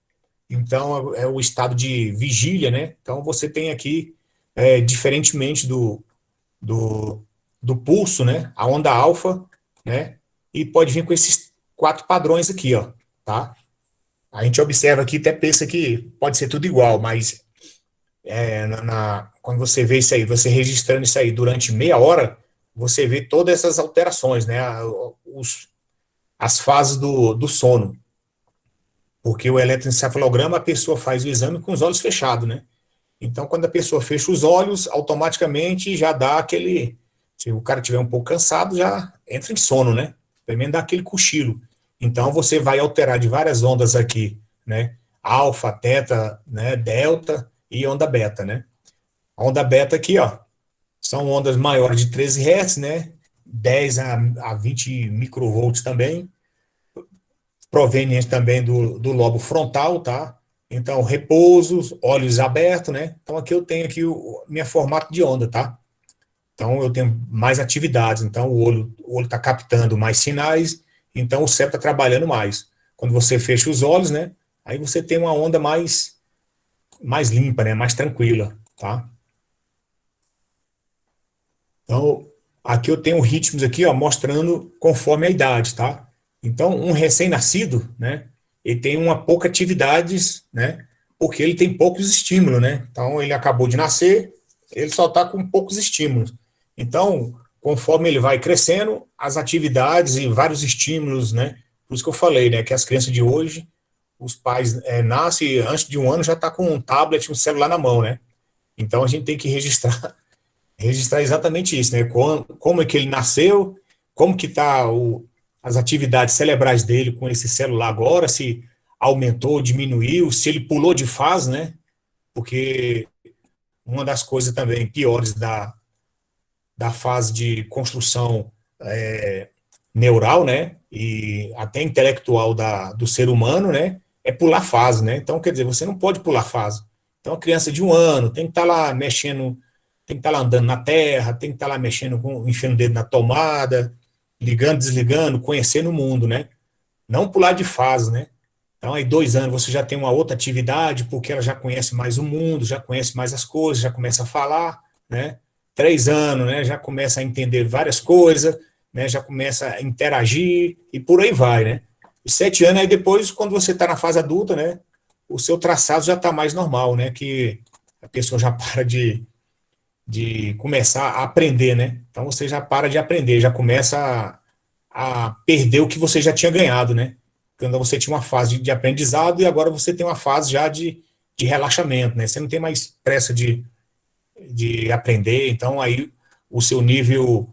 Então, é o estado de vigília, né? Então, você tem aqui, diferentemente do, do pulso, né? A onda alfa, né? E pode vir com esses 4 padrões aqui, ó, tá? A gente observa aqui, até pensa que pode ser tudo igual, mas quando você vê isso aí, você registrando isso aí durante meia hora, você vê todas essas alterações, né? As fases do sono. Porque o eletroencefalograma, a pessoa faz o exame com os olhos fechados, né? Então, quando a pessoa fecha os olhos, automaticamente já dá aquele. Se o cara estiver um pouco cansado, já entra em sono, né? Pelo menos dá aquele cochilo. Então, você vai alterar de várias ondas aqui, né? Alfa, teta, né? Delta e onda beta, né? A onda beta aqui, ó, são ondas maiores de 13 Hz, né? 10 a 20 microvolts também, proveniente também do lobo frontal, tá? Então, repouso, olhos abertos, né? Então, aqui eu tenho aqui minha formato de onda, tá? Então, eu tenho mais atividades. Então, o olho está captando mais sinais. Então, o cérebro está trabalhando mais. Quando você fecha os olhos, né? aí você tem uma onda mais limpa, né? Mais tranquila, tá? Então, aqui eu tenho ritmos aqui, ó, mostrando conforme a idade, tá? Então, um recém-nascido, né? Ele tem uma pouca atividades, né? Porque ele tem poucos estímulos, né? Então, ele acabou de nascer, ele só está com poucos estímulos. Então, conforme ele vai crescendo, as atividades e vários estímulos, né? Por isso que eu falei, né? Que as crianças de hoje, os pais nascem antes de um ano já está com um tablet, um celular na mão, né? Então, a gente tem que registrar exatamente isso, né? Como é que ele nasceu, como que tá as atividades cerebrais dele com esse celular agora, se aumentou, diminuiu, se ele pulou de fase, né? Porque uma das coisas também piores da fase de construção neural, né? E até intelectual do ser humano, né? É pular fase, né? Então, quer dizer, você não pode pular fase. Então, a criança de um ano tem que estar lá mexendo, tem que estar lá andando na terra, tem que estar lá mexendo, enfiando o dedo na tomada, ligando, desligando, conhecendo o mundo, né? Não pular de fase, né? Então, aí 2 anos você já tem uma outra atividade, porque ela já conhece mais o mundo, já conhece mais as coisas, já começa a falar, né? 3 anos, né? Já começa a entender várias coisas, né? Já começa a interagir e por aí vai, né? E 7 anos, aí depois, quando você está na fase adulta, né? O seu traçado já está mais normal, né? Que a pessoa já para de começar a aprender, né? Então você já para de aprender, já começa a perder o que você já tinha ganhado, né? Quando você tinha uma fase de aprendizado e agora você tem uma fase já de relaxamento, né? Você não tem mais pressa de aprender, então aí o seu nível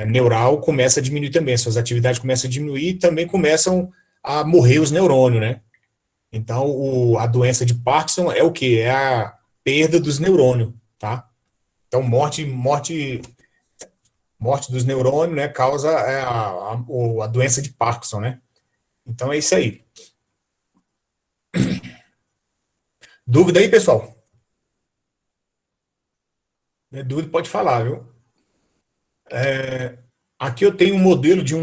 neural começa a diminuir também, suas atividades começam a diminuir e também começam a morrer os neurônios, né? Então a doença de Parkinson é o que? É a perda dos neurônios, tá? Então morte dos neurônios, né, causa a doença de Parkinson, né? Então é isso aí. Dúvida aí, pessoal? Dúvida pode falar, viu? Aqui eu tenho um modelo de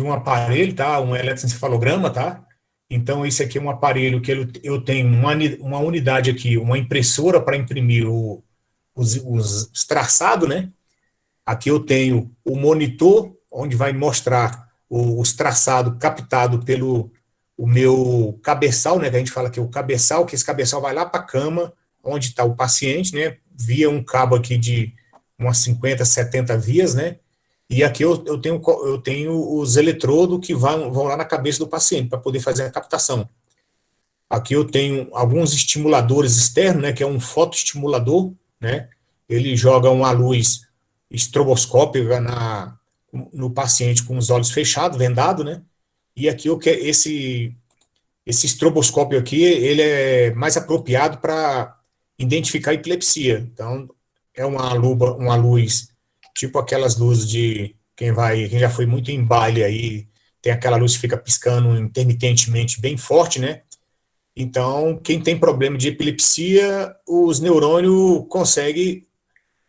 um aparelho, tá? Um eletroencefalograma, tá? Então, esse aqui é um aparelho que eu tenho uma unidade aqui, uma impressora para imprimir os traçados, né? Aqui eu tenho o monitor, onde vai mostrar os traçados captados pelo o meu cabeçal, né? Que a gente fala que é o cabeçal, que esse cabeçal vai lá para a cama, onde está o paciente, né? Via um cabo aqui de umas 50, 70 vias, né? E aqui eu tenho os eletrodos que vão lá na cabeça do paciente para poder fazer a captação. Aqui eu tenho alguns estimuladores externos, né, que é um fotoestimulador, né? Ele joga uma luz estroboscópica no paciente com os olhos fechados, vendado, né? E aqui esse estroboscópio aqui, ele é mais apropriado para identificar epilepsia. Então, é uma luz tipo aquelas luzes de quem já foi muito em baile aí, tem aquela luz que fica piscando intermitentemente bem forte, né? Então, quem tem problema de epilepsia, os neurônios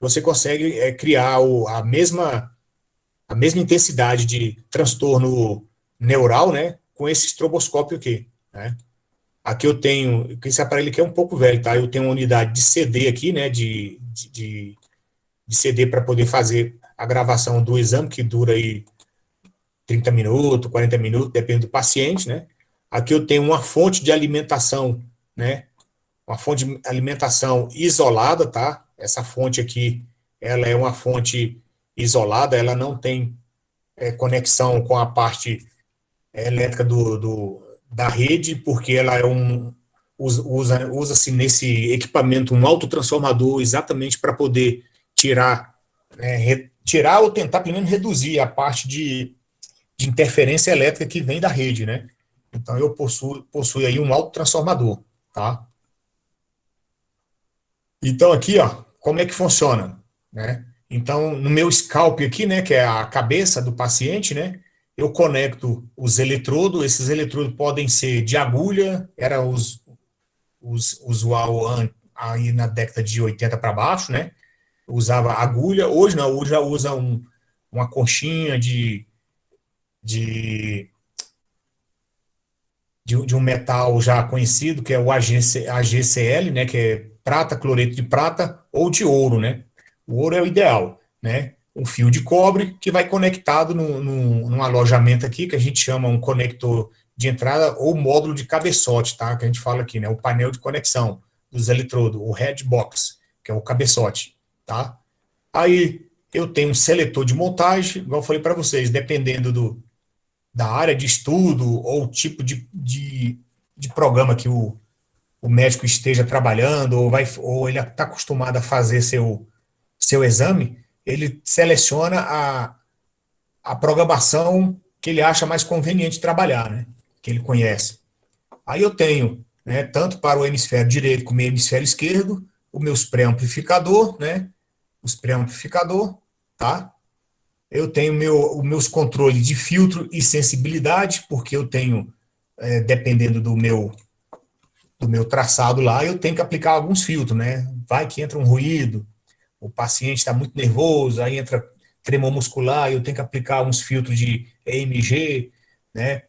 você consegue criar a mesma intensidade de transtorno neural, né, com esse estroboscópio aqui, né? Aqui eu tenho, esse aparelho aqui é um pouco velho, tá? Eu tenho uma unidade de CD aqui, né, de CD para poder fazer a gravação do exame, que dura aí 30 minutos, 40 minutos, depende do paciente, né? Aqui eu tenho uma fonte de alimentação, né? Uma fonte de alimentação isolada, tá? Essa fonte aqui, ela é uma fonte isolada, ela não tem conexão com a parte elétrica da rede, porque ela usa-se nesse equipamento um autotransformador exatamente para poder tirar, né, tirar ou tentar pelo menos reduzir a parte de interferência elétrica que vem da rede, né? Então eu possuo aí um autotransformador, tá? Então aqui, ó, como é que funciona, né? Então, no meu scalp aqui, né, que é a cabeça do paciente, né, eu conecto os eletrodos. Esses eletrodos podem ser de agulha, era os usual aí na década de 80 para baixo, né? Usava agulha. Hoje não, hoje já usa uma conchinha de de um metal já conhecido, que é o AgCl, né, que é prata, cloreto de prata, ou de ouro, né? O ouro é o ideal, né? Um fio de cobre que vai conectado num alojamento aqui, que a gente chama um conector de entrada ou módulo de cabeçote, tá? Que a gente fala aqui, né? O painel de conexão dos eletrodos, o head box, que é o cabeçote, tá? Aí eu tenho um seletor de montagem, igual eu falei para vocês, dependendo da área de estudo ou tipo de programa que o médico esteja trabalhando, ou ele está acostumado a fazer seu exame, ele seleciona a programação que ele acha mais conveniente trabalhar, né? Que ele conhece. Aí eu tenho, né, tanto para o hemisfério direito como o hemisfério esquerdo, o meus pré-amplificador, né? Os pré-amplificador, tá? Eu tenho os meus controles de filtro e sensibilidade, porque eu tenho, dependendo do meu traçado lá, eu tenho que aplicar alguns filtros, né? Vai que entra um ruído, o paciente está muito nervoso, aí entra tremor muscular, eu tenho que aplicar uns filtros de EMG, né?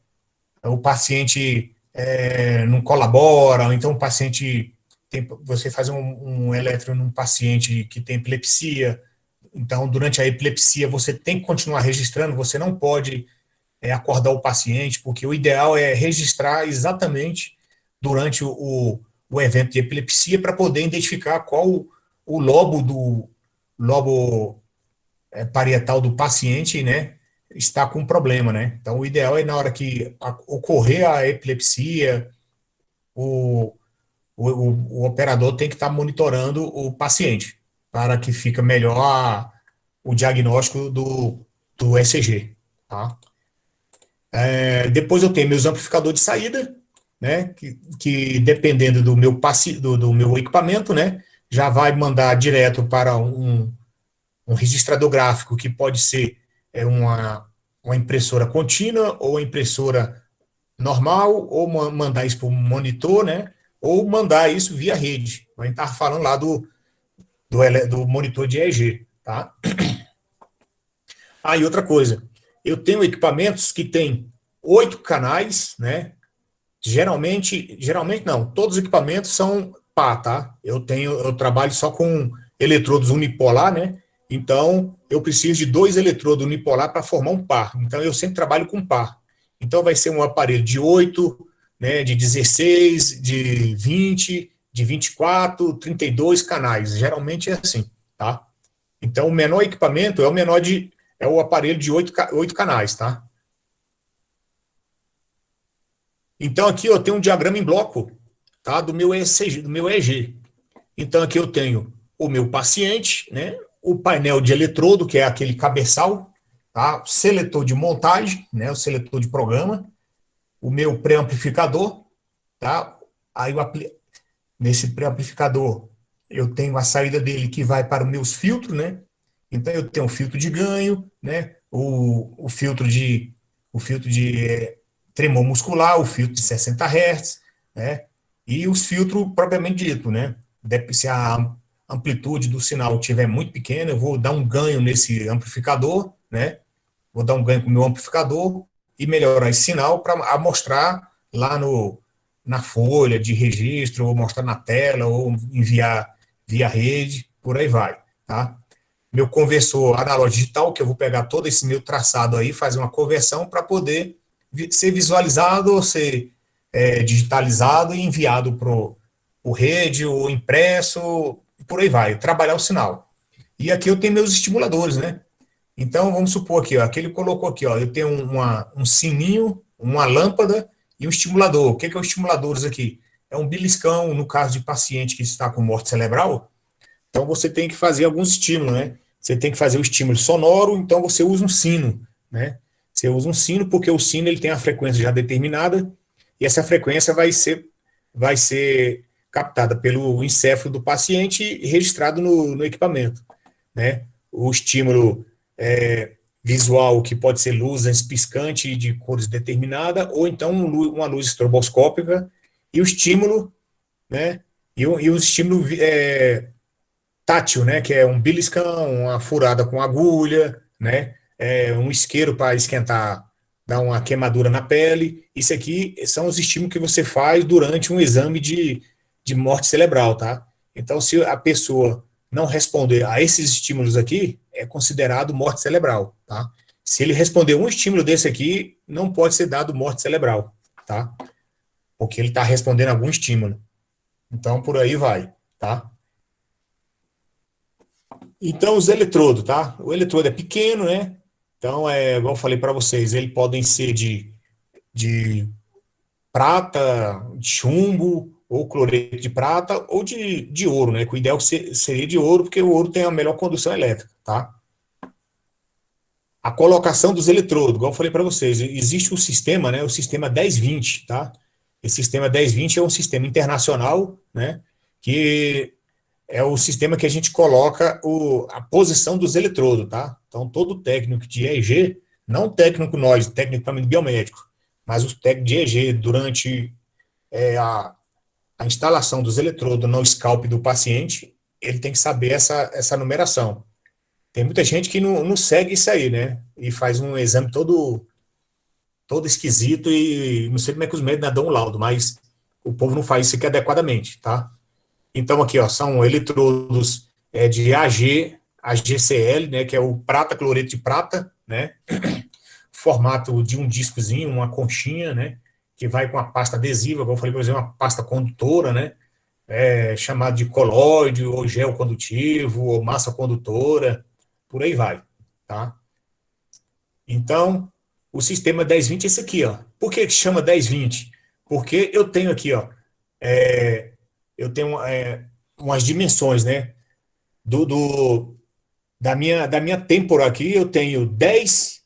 O paciente não colabora, ou então o paciente você faz um eletro num paciente que tem epilepsia, então durante a epilepsia você tem que continuar registrando, você não pode acordar o paciente, porque o ideal é registrar exatamente durante o evento de epilepsia para poder identificar qual o lobo parietal do paciente, né, está com problema, né? Então, o ideal é na hora que ocorrer a epilepsia, o, o operador tem que estar monitorando o paciente para que fique melhor o diagnóstico do ECG, tá? Depois eu tenho meus amplificadores de saída, né, que dependendo do meu equipamento, né, já vai mandar direto para um registrador gráfico, que pode ser uma impressora contínua ou impressora normal, ou mandar isso para um monitor, né, ou mandar isso via rede. A gente estava falando lá do monitor de EEG, tá? Ah, e outra coisa, eu tenho equipamentos que têm 8 canais, né? Geralmente não, todos os equipamentos são pá, tá? Eu trabalho só com eletrodos unipolar, né? Então, eu preciso de 2 eletrodos unipolar para formar um par. Então, eu sempre trabalho com par. Então, vai ser um aparelho de 8, né, de 16, de 20, de 24, 32 canais. Geralmente é assim, tá? Então, o menor equipamento é o aparelho de 8 canais, tá? Então, aqui eu tenho um diagrama em bloco, tá? Do meu ECG, do meu EG. Então, aqui eu tenho o meu paciente, né? O painel de eletrodo, que é aquele cabeçal, tá? O seletor de montagem, né? O seletor de programa, o meu pré-amplificador, tá? Aí nesse pré-amplificador eu tenho a saída dele que vai para os meus filtros, né? Então eu tenho o filtro de ganho, né? O filtro de tremor muscular, o filtro de 60 Hz, né? E os filtros propriamente dito, né? Se a amplitude do sinal estiver muito pequena, eu vou dar um ganho nesse amplificador, né? Vou dar um ganho com o meu amplificador e melhorar esse sinal para amostrar lá na folha de registro, ou mostrar na tela, ou enviar via rede, por aí vai, tá? Meu conversor analógico digital, que eu vou pegar todo esse meu traçado aí, fazer uma conversão para poder ser visualizado ou ser digitalizado e enviado para o rede, ou impresso, por aí vai, trabalhar o sinal. E aqui eu tenho meus estimuladores, né? Então, vamos supor aqui, ó, aqui ele colocou aqui, ó, eu tenho um sininho, uma lâmpada e um estimulador. O que é os estimuladores aqui? É um beliscão, no caso de paciente que está com morte cerebral, então você tem que fazer alguns estímulos, né? Você tem que fazer o estímulo sonoro, então você usa um sino, né? Você usa um sino porque o sino ele tem a frequência já determinada e essa frequência vai ser captada pelo encéfalo do paciente e registrado no equipamento, né? O estímulo visual, que pode ser luz piscante de cores determinada, ou então uma luz estroboscópica, e o estímulo, né? E o estímulo tátil, né, que é um beliscão, uma furada com agulha, né, um isqueiro para esquentar dá uma queimadura na pele. Isso aqui são os estímulos que você faz durante um exame de morte cerebral, tá? Então, se a pessoa não responder a esses estímulos aqui, é considerado morte cerebral, tá? Se ele responder um estímulo desse aqui, não pode ser dado morte cerebral, tá? Porque ele está respondendo a algum estímulo. Então, por aí vai, tá? Então, os eletrodos, tá? O eletrodo é pequeno, né? Então, igual eu falei para vocês, eles podem ser de prata, de chumbo, ou cloreto de prata, ou de ouro, né? Que o ideal seria de ouro, porque o ouro tem a melhor condução elétrica, tá? A colocação dos eletrodos, igual eu falei para vocês, existe um sistema, né? O sistema 1020, tá? Esse sistema 1020 é um sistema internacional, né? Que é o sistema que a gente coloca a posição dos eletrodos, tá? Então, todo técnico de EEG, não técnico nós, técnico biomédico, mas os técnicos de EEG, durante a instalação dos eletrodos no scalp do paciente, ele tem que saber essa numeração. Tem muita gente que não segue isso aí, né? E faz um exame todo esquisito e não sei como é que os médicos dão um laudo, mas o povo não faz isso aqui adequadamente, tá? Então, aqui, ó, são eletrodos de AGCL, né, que é o prata, cloreto de prata, né, formato de um discozinho, uma conchinha, né, que vai com a pasta adesiva, como eu falei, por exemplo, uma pasta condutora, né, chamado de colóide, ou gel condutivo, ou massa condutora, por aí vai, tá? Então, o sistema 1020 é esse aqui, ó. Por que chama 1020? Porque eu tenho aqui, ó, é, eu tenho umas dimensões, né? Da minha têmpora aqui, eu tenho 10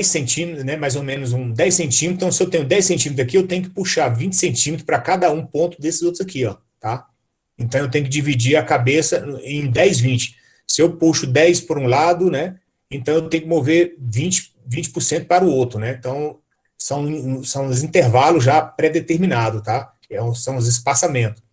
centímetros, né? Mais ou menos 10 centímetros. Então, se eu tenho 10 centímetros aqui, eu tenho que puxar 20 centímetros para cada um ponto desses outros aqui, ó, tá? Então, eu tenho que dividir a cabeça em 10, 20. Se eu puxo 10 por um lado, né? Então, eu tenho que mover 20% para o outro, né? Então, são os intervalos já pré-determinados, tá? São os espaçamentos.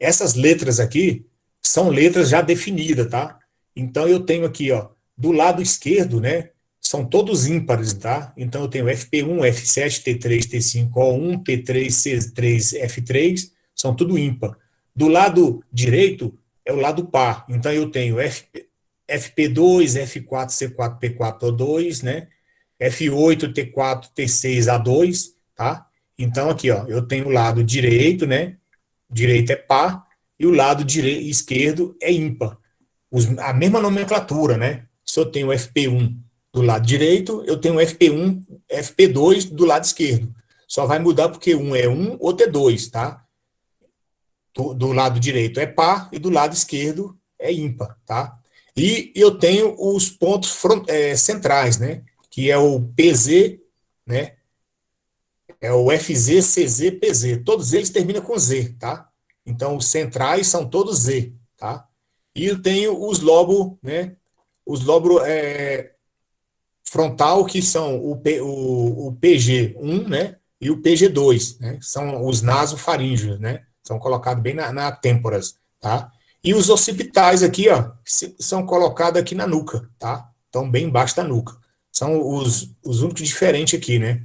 Essas letras aqui são letras já definidas, tá? Então eu tenho aqui, ó, do lado esquerdo, né? São todos ímpares, tá? Então eu tenho FP1, F7, T3, T5, O1, P3, C3, F3, são tudo ímpar. Do lado direito é o lado par. Então eu tenho FP2, F4, C4, P4, O2, né? F8, T4, T6, A2, tá? Então aqui, ó, eu tenho o lado direito, né? Direito é par, e o lado esquerdo é ímpar. A mesma nomenclatura, né? Se eu tenho FP1 do lado direito, eu tenho FP1, FP2 do lado esquerdo. Só vai mudar porque um é 1, outro é 2, tá? Do lado direito é par e do lado esquerdo é ímpar, tá? E eu tenho os pontos centrais, né? Que é o PZ, né? É o FZ, CZ, PZ. Todos eles terminam com Z, tá? Então, os centrais são todos Z, tá? E eu tenho os lobos, né? Os lobos frontal, que são o PG1, né? E o PG2, né? São os nasofaríngeos, né? São colocados bem na têmporas, tá? E os occipitais aqui, ó, são colocados aqui na nuca, tá? Estão bem embaixo da nuca. São os únicos diferentes aqui, né?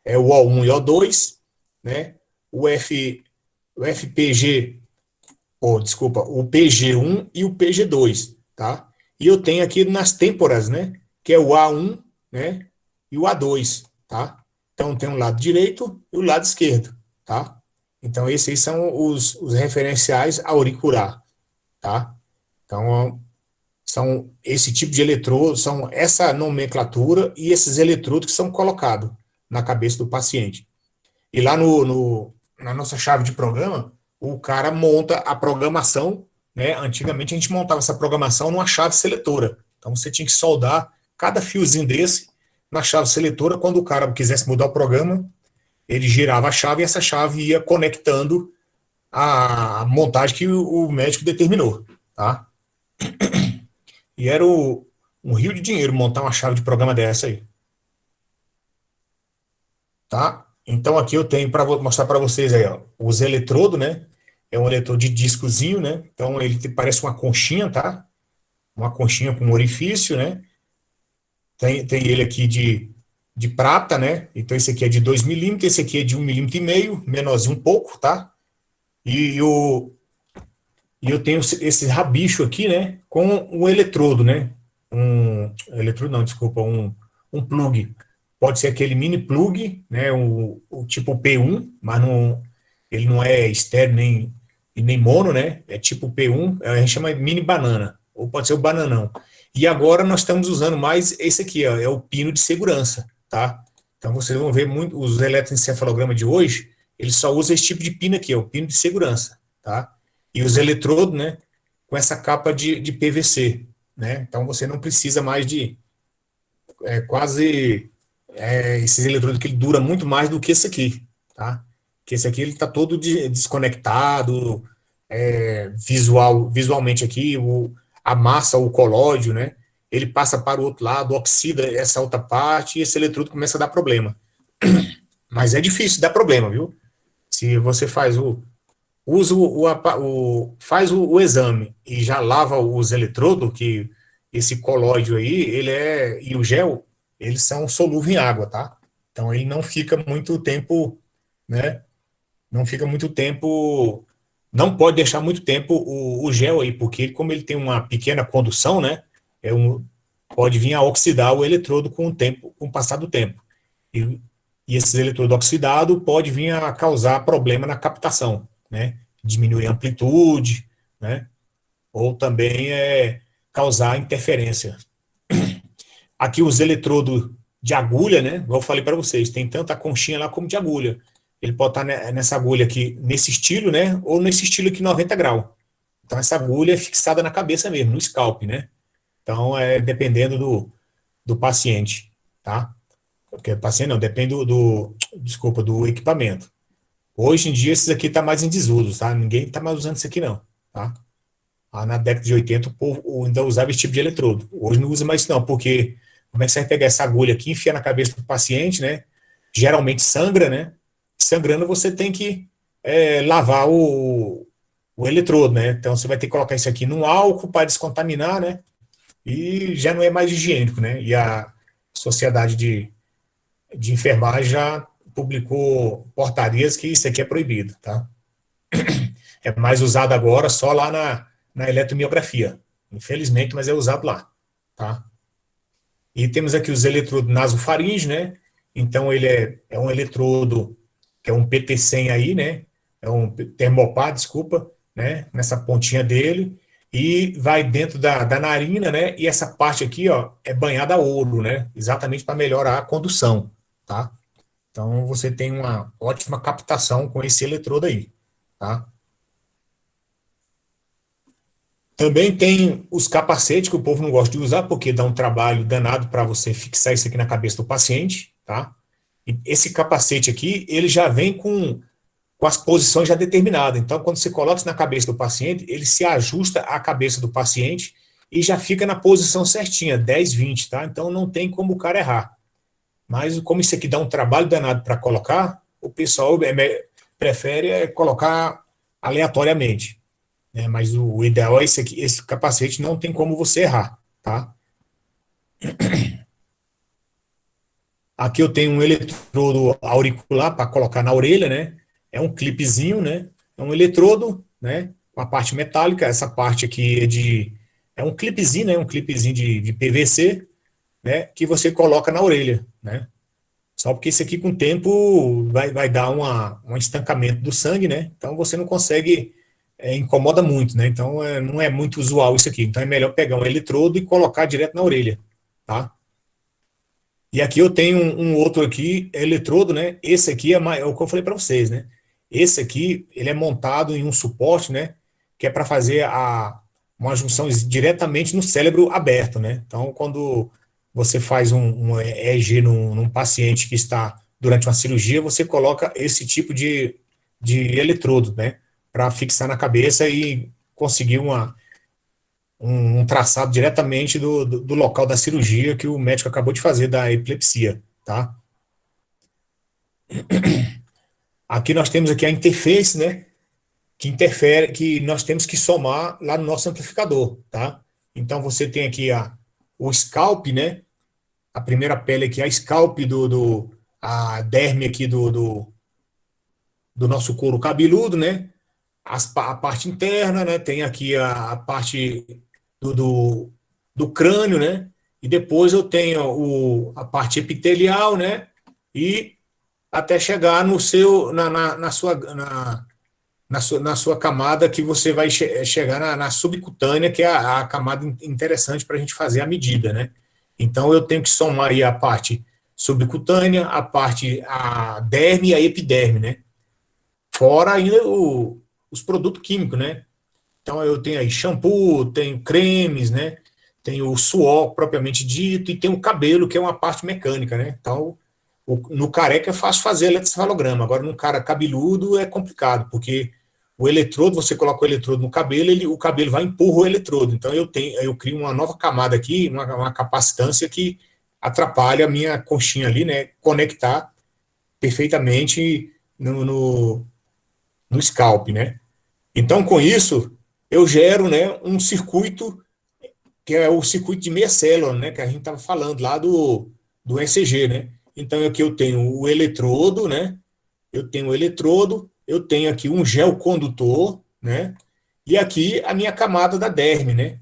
É o O1 e O2, né? O FPG, desculpa, o PG1 e o PG2, tá? E eu tenho aqui nas têmporas, né? Que é o A1, né? E o A2, tá? Então tem o lado direito e o lado esquerdo, tá? Então esses são os referenciais auricular, tá? Então são esse tipo de eletrodo, são essa nomenclatura e esses eletrodos que são colocados na cabeça do paciente. E lá na nossa chave de programa, o cara monta a programação, né? Antigamente a gente montava essa programação numa chave seletora. Então você tinha que soldar cada fiozinho desse na chave seletora. Quando o cara quisesse mudar o programa, ele girava a chave e essa chave ia conectando a montagem que o médico determinou, tá? E era um rio de dinheiro montar uma chave de programa dessa aí, tá? Então aqui eu tenho para mostrar para vocês aí, ó, os eletrodos, né? É um eletrodo de discozinho, né? Então ele parece uma conchinha, tá? Uma conchinha com um orifício, né? Tem ele aqui de prata, né? Então esse aqui é de 2 milímetros, esse aqui é de 1,5 mm, menorzinho um pouco, tá? E eu tenho esse rabicho aqui, né? Com um eletrodo, né? Eletrodo não, desculpa, um plug. Pode ser aquele mini plug, né? O tipo P1, mas não, ele não é estéreo nem mono, né? É tipo P1, a gente chama de mini banana, ou pode ser o bananão. E agora nós estamos usando mais esse aqui, ó, é o pino de segurança, tá? Então vocês vão ver muito, os eletroencefalogramas de hoje, eles só usam esse tipo de pino aqui, ó, o pino de segurança, tá? E os eletrodos, né, com essa capa de PVC, né? Então você não precisa mais de quase esses eletrodos que ele dura muito mais do que esse aqui, tá? Que esse aqui ele está todo desconectado, visualmente aqui, a massa, o colóide, né? Ele passa para o outro lado, oxida essa outra parte e esse eletrodo começa a dar problema. Mas é difícil dar problema, viu? Se você faz usa faz o exame e já lava os eletrodos, que esse colóide aí, e o gel, eles são solúveis em água, tá? Então ele não fica muito tempo, né? Não fica muito tempo, não pode deixar muito tempo o gel aí, porque como ele tem uma pequena condução, né? Pode vir a oxidar o eletrodo com o tempo, com o passar do tempo. E, e esses eletrodos oxidados pode vir a causar problema na captação, né? Diminuir a amplitude, né? Ou também causar interferência. Aqui os eletrodos de agulha, né? Igual eu falei para vocês, tem tanto a conchinha lá como de agulha. Ele pode estar nessa agulha aqui, nesse estilo, né? Ou nesse estilo aqui 90 graus. Então essa agulha é fixada na cabeça mesmo, no scalp, né? Então dependendo do paciente, tá? Porque paciente não, depende desculpa, do equipamento. Hoje em dia, esses aqui tá mais em desuso, tá? Ninguém tá mais usando isso aqui, não, tá? Na década de 80, o povo ainda usava esse tipo de eletrodo. Hoje não usa mais isso, não, porque como é que você vai pegar essa agulha aqui, enfiar na cabeça do paciente, né? Geralmente sangra, né? Sangrando, você tem que lavar o eletrodo, né? Então, você vai ter que colocar isso aqui num álcool para descontaminar, né? E já não é mais higiênico, né? E a Sociedade de Enfermagem já publicou portarias que isso aqui é proibido, tá? É mais usado agora só lá na eletromiografia. Infelizmente, mas é usado lá, tá? E temos aqui os eletrodos nasofaringe, né? Então, ele é um eletrodo, que é um PT100 aí, né? É um termopar, desculpa, né? Nessa pontinha dele. E vai dentro da narina, né? E essa parte aqui, ó, é banhada a ouro, né? Exatamente para melhorar a condução, tá? Então, você tem uma ótima captação com esse eletrodo aí, tá? Também tem os capacetes que o povo não gosta de usar, porque dá um trabalho danado para você fixar isso aqui na cabeça do paciente, tá? E esse capacete aqui, ele já vem com as posições já determinadas. Então, quando você coloca isso na cabeça do paciente, ele se ajusta à cabeça do paciente e já fica na posição certinha, 10, 20, tá? Então, não tem como o cara errar. Mas, como isso aqui dá um trabalho danado para colocar, o pessoal prefere colocar aleatoriamente, né? Mas o ideal é esse aqui, esse capacete não tem como você errar, tá? Aqui eu tenho um eletrodo auricular para colocar na orelha, né? É um clipezinho, né? É um eletrodo, né? Com a parte metálica, essa parte aqui é um clipezinho, né? Um clipezinho de PVC, né? Que você coloca na orelha, né? Só porque isso aqui com o tempo vai dar um estancamento do sangue, né? Então você não consegue, incomoda muito, né? Então não é muito usual isso aqui. Então é melhor pegar um eletrodo e colocar direto na orelha, tá? E aqui eu tenho um outro aqui, eletrodo, né? Esse aqui é o que eu falei para vocês, né? Esse aqui, ele é montado em um suporte, né? Que é para fazer uma junção diretamente no cérebro aberto, né? Então, quando você faz um EEG num paciente que está durante uma cirurgia, você coloca esse tipo de eletrodo, né? Para fixar na cabeça e conseguir um traçado diretamente do local da cirurgia que o médico acabou de fazer da epilepsia, tá? Aqui nós temos aqui a interface, né? Que interfere, que nós temos que somar lá no nosso amplificador, tá? Então você tem aqui o scalp, né? a primeira pele aqui, a scalp a derme aqui do nosso couro cabeludo, né? A parte interna, né? Tem aqui a parte do, do, do crânio, né? E depois eu tenho a parte epitelial, né? E até chegar no seu, na sua camada que você vai chegar na subcutânea, que é a camada interessante para a gente fazer a medida, né? Então eu tenho que somar aí a parte subcutânea, a derme e a epiderme, né? Fora ainda os produtos químicos, né? Então eu tenho aí shampoo, tenho cremes, né? Tenho o suor propriamente dito e tem o cabelo, que é uma parte mecânica, né? Então, no careca é fácil fazer eletrocefalograma, agora no cara cabeludo é complicado, porque o eletrodo, você coloca o eletrodo no cabelo, o cabelo vai empurrar o eletrodo. Então eu crio uma nova camada aqui, uma capacitância que atrapalha a minha conchinha ali, né? Conectar perfeitamente no scalp, né? Então, com isso, eu gero, né, um circuito que é o circuito de meia célula, né, que a gente estava falando lá do ECG, né? Então, aqui eu tenho o eletrodo, né? Eu tenho aqui um gel condutor, né? E aqui a minha camada da derme, né?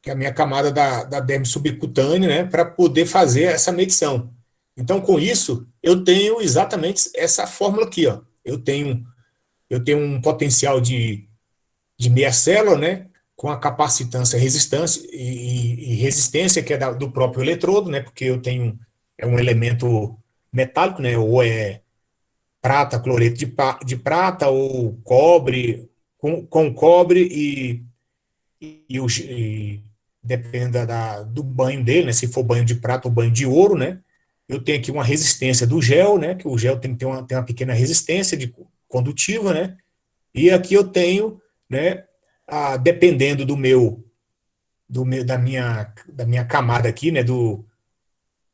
Que é a minha camada da derme subcutânea, né? Para poder fazer essa medição. Então, com isso, eu tenho exatamente essa fórmula aqui, ó. Eu tenho um potencial de meia célula, né, com a capacitância resistência e resistência, que é do próprio eletrodo, né, porque eu tenho um elemento metálico, né, ou é prata, cloreto de prata, ou cobre, com cobre e depende do banho dele, né, se for banho de prata ou banho de ouro, né, eu tenho aqui uma resistência do gel, né, que o gel tem que ter uma pequena resistência condutiva, né, e aqui eu tenho, né, dependendo da minha camada aqui, né, do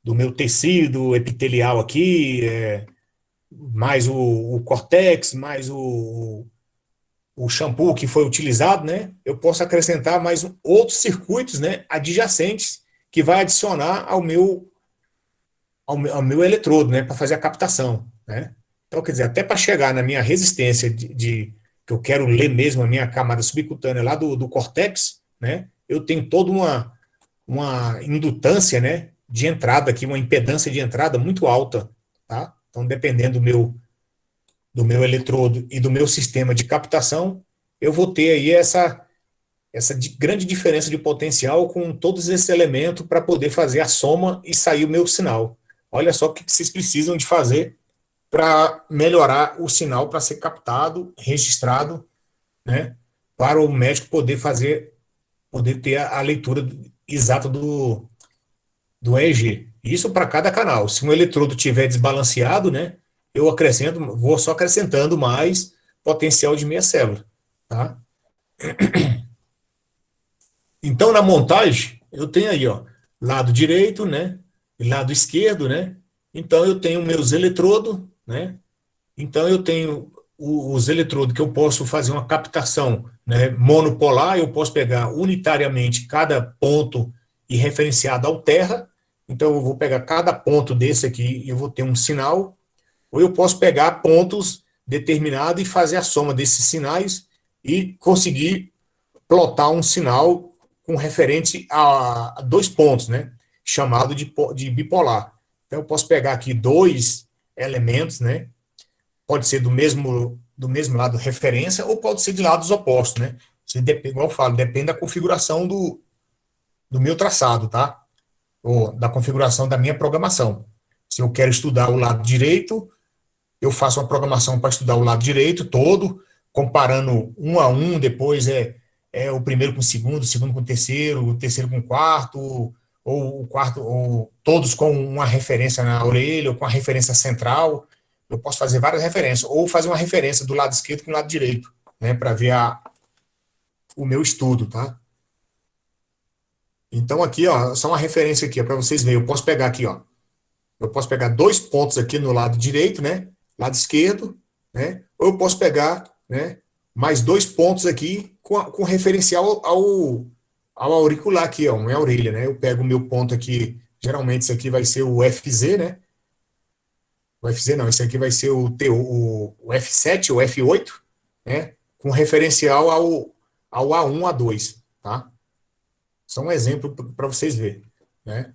meu tecido epitelial aqui, mais o córtex, mais o shampoo que foi utilizado, né, eu posso acrescentar mais outros circuitos, né, adjacentes que vai adicionar ao meu eletrodo, né, para fazer a captação, né. Então, quer dizer, até para chegar na minha resistência que eu quero ler mesmo a minha camada subcutânea lá do córtex, né, eu tenho toda uma indutância, né, de entrada aqui, uma impedância de entrada muito alta, tá? Então, dependendo do meu eletrodo e do meu sistema de captação, eu vou ter aí essa grande diferença de potencial com todos esses elementos para poder fazer a soma e sair o meu sinal. Olha só o que vocês precisam de fazer para melhorar o sinal para ser captado, registrado, né, para o médico poder ter a leitura exata do EEG. Isso para cada canal. Se um eletrodo tiver desbalanceado, né, vou só acrescentando mais potencial de meia célula, tá? Então, na montagem, eu tenho aí, ó, lado direito, né, e lado esquerdo, né? Então, eu tenho meus eletrodos, né? Então, eu tenho os eletrodos que eu posso fazer uma captação, né, monopolar, eu posso pegar unitariamente cada ponto e referenciado ao terra. Então, eu vou pegar cada ponto desse aqui e eu vou ter um sinal. Ou eu posso pegar pontos determinados e fazer a soma desses sinais e conseguir plotar um sinal com referente a dois pontos, né? Chamado de bipolar. Então, eu posso pegar aqui dois elementos, né? Pode ser do mesmo lado referência ou pode ser de lados opostos, né? Igual eu falo, depende da configuração do meu traçado, tá? Ou da configuração da minha programação. Se eu quero estudar o lado direito, eu faço uma programação para estudar o lado direito todo, comparando um a um, depois é o primeiro com o segundo com o terceiro com o quarto, ou o quarto, ou todos com uma referência na orelha, ou com a referência central. Eu posso fazer várias referências, ou fazer uma referência do lado esquerdo com o lado direito, né, para ver o meu estudo, tá? Então aqui, ó, só uma referência aqui, para vocês verem. Eu posso pegar aqui, ó, eu posso pegar dois pontos aqui no lado direito, né, lado esquerdo, né, ou eu posso pegar, né, mais dois pontos aqui com referencial ao auricular aqui, ó, minha orelha, né? Eu pego o meu ponto aqui Geralmente isso aqui vai ser o FZ, né? O FZ não, esse aqui vai ser o F7, o F8, né? Com referencial ao A1, A2, tá? Só um exemplo para vocês verem, né?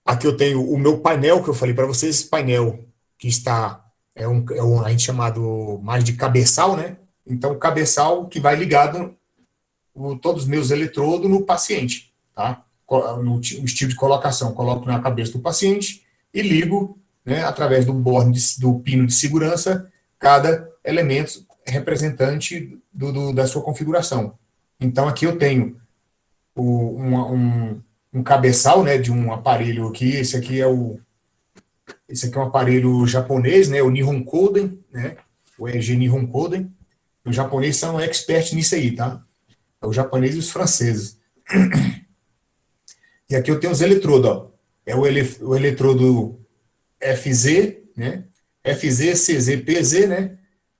Aqui eu tenho o meu painel, que eu falei para vocês, esse painel que está, a gente chamado mais de cabeçal, né? Então, o cabeçal que vai ligado todos os meus eletrodos no paciente, tá? No estilo de colocação, coloco na cabeça do paciente e ligo, né, através do borne do pino de segurança, cada elemento representante da sua configuração. Então, aqui eu tenho um cabeçal, né, de um aparelho aqui. Esse aqui é um aparelho japonês, né, o Nihon Kohden, né, o EG Nihon Kohden. Os japoneses são expert nisso aí, tá? É o japonês e os franceses. E aqui eu tenho os eletrodos, ó. É o eletrodo FZ, né? FZ, CZ, PZ, né?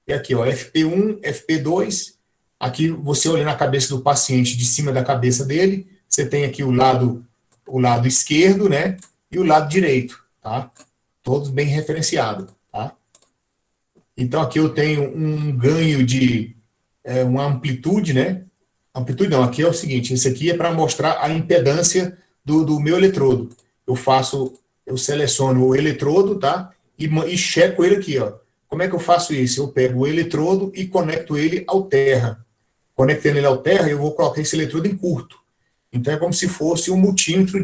E aqui, ó, FP1, FP2. Aqui, você olha na cabeça do paciente, de cima da cabeça dele, você tem aqui o lado esquerdo, né? E o lado direito, tá? Todos bem referenciados, tá? Então, aqui eu tenho um ganho de uma amplitude, né? Amplitude não, aqui é o seguinte, esse aqui é para mostrar a impedância do meu eletrodo. Eu seleciono o eletrodo, tá? E checo ele aqui, ó. Como é que eu faço isso? Eu pego o eletrodo e conecto ele ao terra. Conectando ele ao terra, eu vou colocar esse eletrodo em curto. Então é como se fosse um multímetro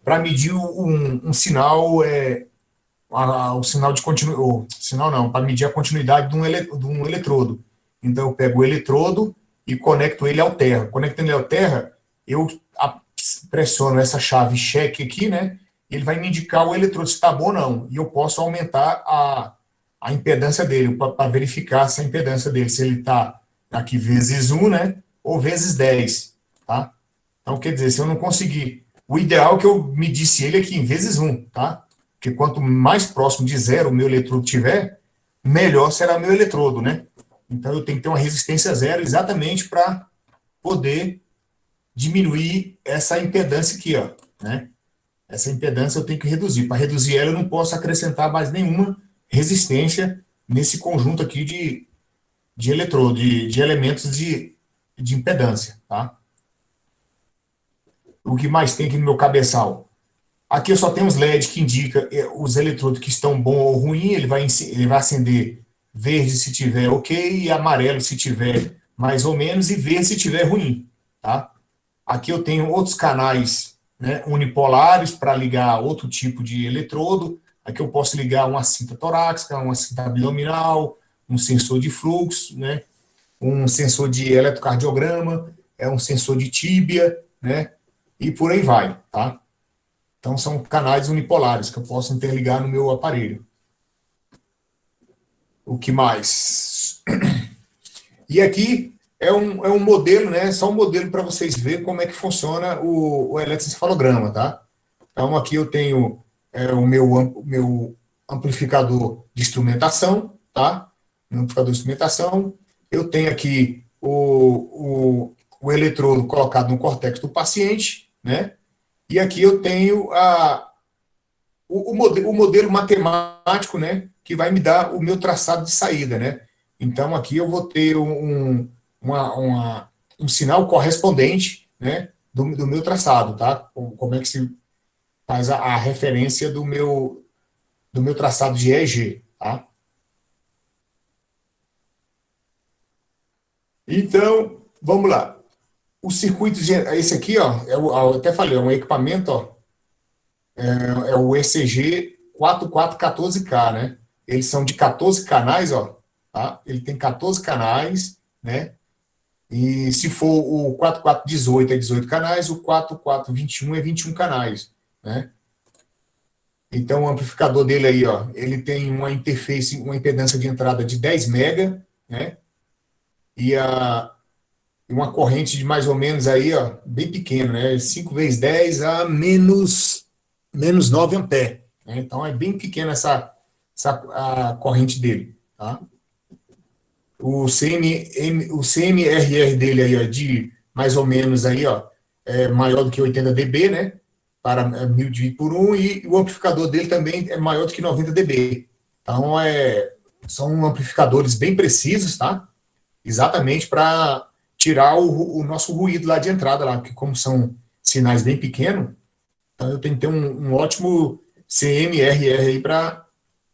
para medir um sinal, o sinal de continuidade, sinal não, para medir a continuidade de um eletrodo. Então eu pego o eletrodo e conecto ele ao terra. Conectando ele ao terra, eu pressiono essa chave check aqui, né? E ele vai me indicar o eletrodo se está bom ou não. E eu posso aumentar a impedância dele, para verificar essa impedância dele, se ele está aqui vezes 1, né? Ou vezes 10, tá? Então, quer dizer, se eu não conseguir, o ideal é que eu medisse ele aqui em vezes 1, tá? Porque quanto mais próximo de zero o meu eletrodo tiver, melhor será o meu eletrodo, né? Então, eu tenho que ter uma resistência zero exatamente para poder diminuir essa impedância aqui, ó, né? Essa impedância eu tenho que reduzir. Para reduzir ela, eu não posso acrescentar mais nenhuma resistência nesse conjunto aqui de eletrodo, de elementos de impedância, tá? O que mais tem aqui no meu cabeçal? Aqui eu só tenho os LEDs que indicam os eletrodos que estão bom ou ruim. Ele vai acender verde se tiver ok, e amarelo se tiver mais ou menos, e verde se tiver ruim, tá? Aqui eu tenho outros canais, né, unipolares para ligar outro tipo de eletrodo. Aqui eu posso ligar uma cinta torácica, uma cinta abdominal, um sensor de fluxo, né, um sensor de eletrocardiograma, um sensor de tíbia, né, e por aí vai, tá? Então são canais unipolares que eu posso interligar no meu aparelho. O que mais? E aqui é um modelo, né? Só um modelo para vocês verem como é que funciona o eletroencefalograma, tá? Então, aqui eu tenho o meu amplificador de instrumentação, tá? Meu amplificador de instrumentação. Eu tenho aqui o eletrodo colocado no córtex do paciente, né? E aqui eu tenho o modelo matemático, né? Que vai me dar o meu traçado de saída, né? Então, aqui eu vou ter um sinal correspondente, né, do meu traçado, tá? Como é que se faz a referência do meu traçado de EG, tá? Então, vamos lá. O circuito, esse aqui, ó, eu até falei, é um equipamento, ó, é o ECG 4414K, né? Eles são de 14 canais, ó, tá? Ele tem 14 canais, né? E se for o 4418 é 18 canais, o 4421 é 21 canais, né? Então, o amplificador dele aí, ó, ele tem uma interface, uma impedância de entrada de 10 mega, né? E uma corrente de mais ou menos aí, ó, bem pequena, né? 5 vezes 10 a menos 9 ampere, né? Então, é bem pequena a corrente dele, tá? O CMRR dele aí, ó, de mais ou menos aí, ó, é maior do que 80 dB, né? para 1000 dividido por 1, e o amplificador dele também é maior do que 90 dB. Então, são amplificadores bem precisos, tá? Exatamente para tirar o nosso ruído lá de entrada, lá, porque como são sinais bem pequenos, então eu tenho que ter um ótimo CMRR aí para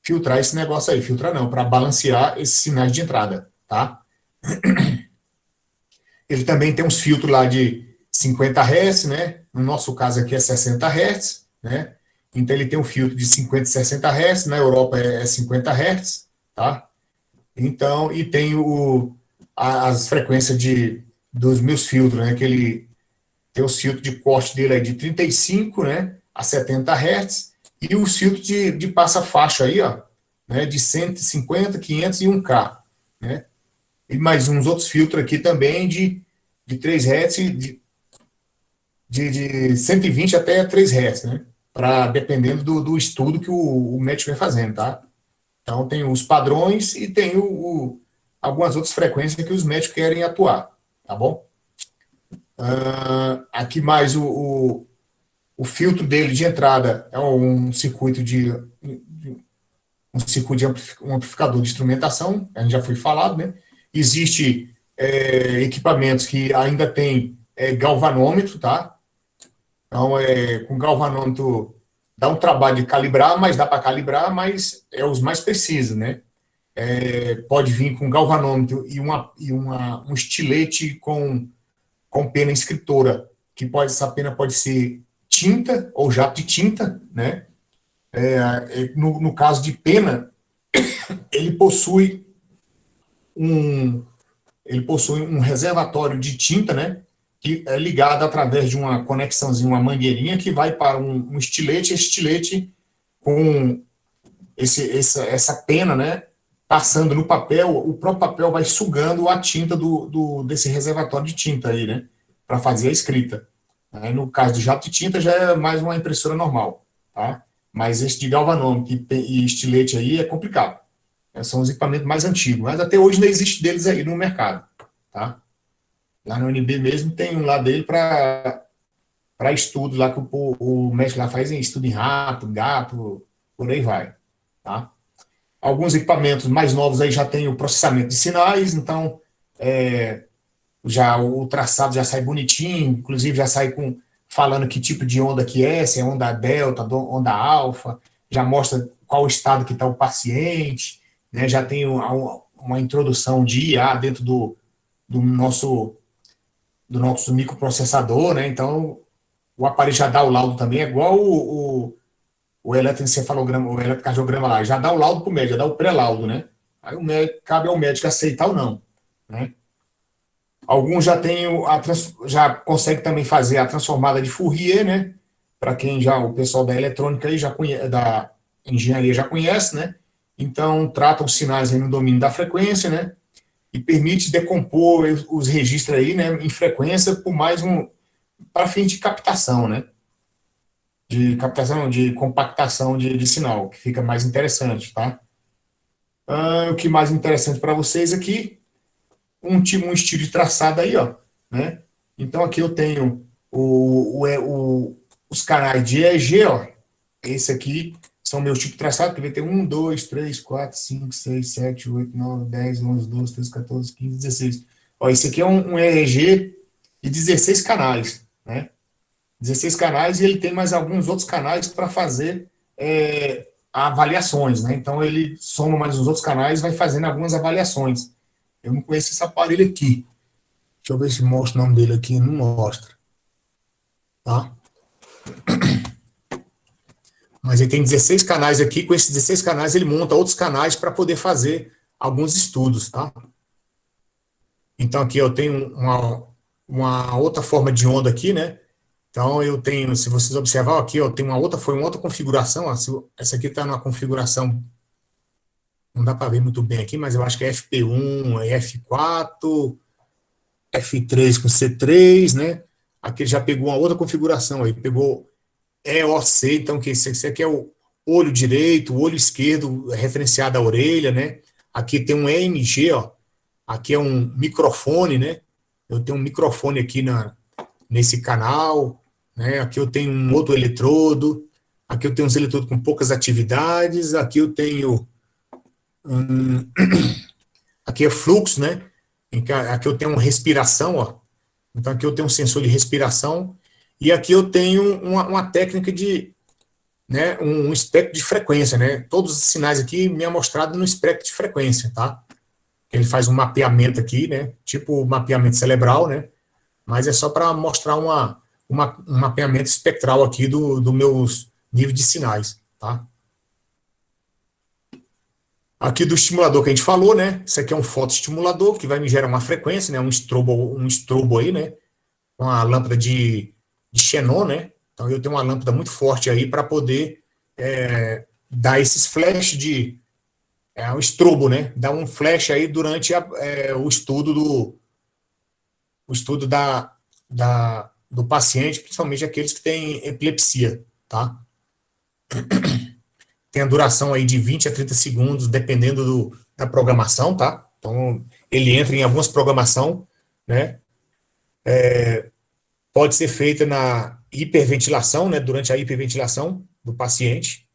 filtrar esse negócio aí. Filtrar não, para balancear esses sinais de entrada, tá? Ele também tem uns filtros lá de 50 Hz, né? No nosso caso aqui é 60 Hz, né? Então ele tem um filtro de 50 e 60 Hz, na Europa é 50 Hz, tá? Então, e tem as frequências dos meus filtros, né? Que ele tem os filtros de corte dele aí de 35, né? A 70 Hz, e os filtros de passa-faixa aí, ó, né? De 150, 500 e 1K, né? E mais uns outros filtros aqui também de 3 Hz, de 120 até 3 Hz, né? Dependendo do estudo que o médico vai fazendo, tá? Então, tem os padrões e tem algumas outras frequências que os médicos querem atuar, tá bom? Aqui mais o filtro dele de entrada é um circuito um amplificador de instrumentação, a gente já foi falado, né? Existe equipamentos que ainda tem galvanômetro, tá? Então, com galvanômetro dá um trabalho de calibrar, mas dá para calibrar, mas é os mais precisos, né? Pode vir com galvanômetro e um estilete com pena escritora, que essa pena pode ser tinta ou jato de tinta, né? No caso de pena, ele possui um reservatório de tinta, né? Que é ligado através de uma conexãozinha, uma mangueirinha que vai para um estilete, esse estilete com essa pena, né? Passando no papel, o próprio papel vai sugando a tinta desse reservatório de tinta aí, né? Para fazer a escrita. No caso do jato de tinta, já é mais uma impressora normal, tá? Mas esse de galvanômetro e estilete aí é complicado. São os equipamentos mais antigos, mas até hoje não existe deles aí no mercado, tá? Lá no UNB mesmo tem um lá dele para estudo lá que o médico lá faz estudo em rato, gato, por aí vai, tá? Alguns equipamentos mais novos aí já tem o processamento de sinais, então já o traçado já sai bonitinho, inclusive já sai falando que tipo de onda que se é onda delta, onda alfa, já mostra qual estado que está o paciente, né? Já tem uma introdução de IA dentro do nosso microprocessador, né? Então o aparelho já dá o laudo também, é igual o eletroencefalograma, o eletrocardiograma lá, já dá o laudo para o médico, já dá o pré-laudo, né? Aí cabe ao médico aceitar ou não, né? Alguns já consegue também fazer a transformada de Fourier, né? Para quem o pessoal da eletrônica aí da engenharia já conhece, né? Então trata os sinais aí no domínio da frequência, né? E permite decompor os registros aí, né? Em frequência para fim de captação, né? De compactação de sinal, que fica mais interessante, tá? O que mais interessante para vocês aqui, um estilo de traçado aí, ó, né? Então aqui eu tenho os canais de EEG, ó. Esse aqui são meus tipos de traçado, que vai ter 1, 2, 3, 4, 5, 6, 7, 8, 9, 10, 11, 12, 13, 14, 15, 16. Ó, esse aqui é um EEG de 16 canais, né? 16 canais, e ele tem mais alguns outros canais para fazer avaliações, né? Então ele soma mais os outros canais e vai fazendo algumas avaliações. Eu não conheço esse aparelho aqui. Deixa eu ver se mostra o nome dele aqui. Não mostra. Tá? Mas ele tem 16 canais aqui. Com esses 16 canais, ele monta outros canais para poder fazer alguns estudos. Tá? Então, aqui eu tenho uma outra forma de onda aqui, né? Então, eu tenho, se vocês observarem aqui, eu tenho uma outra configuração. Ó, essa aqui está numa configuração, não dá para ver muito bem aqui, mas eu acho que é FP1, é F4, F3 com C3, né? Aqui ele já pegou uma outra configuração aí, pegou EOC, então que esse aqui é o olho direito, o olho esquerdo referenciado à orelha, né? Aqui tem um EMG, ó. Aqui é um microfone, né? Eu tenho um microfone aqui nesse canal. né? Aqui eu tenho um outro eletrodo, aqui eu tenho uns eletrodos com poucas atividades, aqui eu tenho aqui é fluxo, né? Aqui eu tenho uma respiração, ó. Então aqui eu tenho um sensor de respiração e aqui eu tenho uma técnica de, né, um espectro de frequência, né? Todos os sinais aqui me é mostrado no espectro de frequência, tá? Ele faz um mapeamento aqui, né? Tipo mapeamento cerebral, né? Mas é só para mostrar um mapeamento espectral aqui do meus níveis de sinais, tá? Aqui do estimulador que a gente falou, né? Isso aqui é um fotoestimulador que vai me gerar uma frequência, né? Um estrobo aí, né? Uma lâmpada de xenon, né? Então eu tenho uma lâmpada muito forte aí para poder dar esses flash de um estrobo, né? Dar um flash aí durante o estudo do paciente, principalmente aqueles que têm epilepsia, tá? Tem a duração aí de 20 a 30 segundos, dependendo da programação, tá? Então, ele entra em algumas programação, né? Pode ser feita na hiperventilação, né? Durante a hiperventilação do paciente.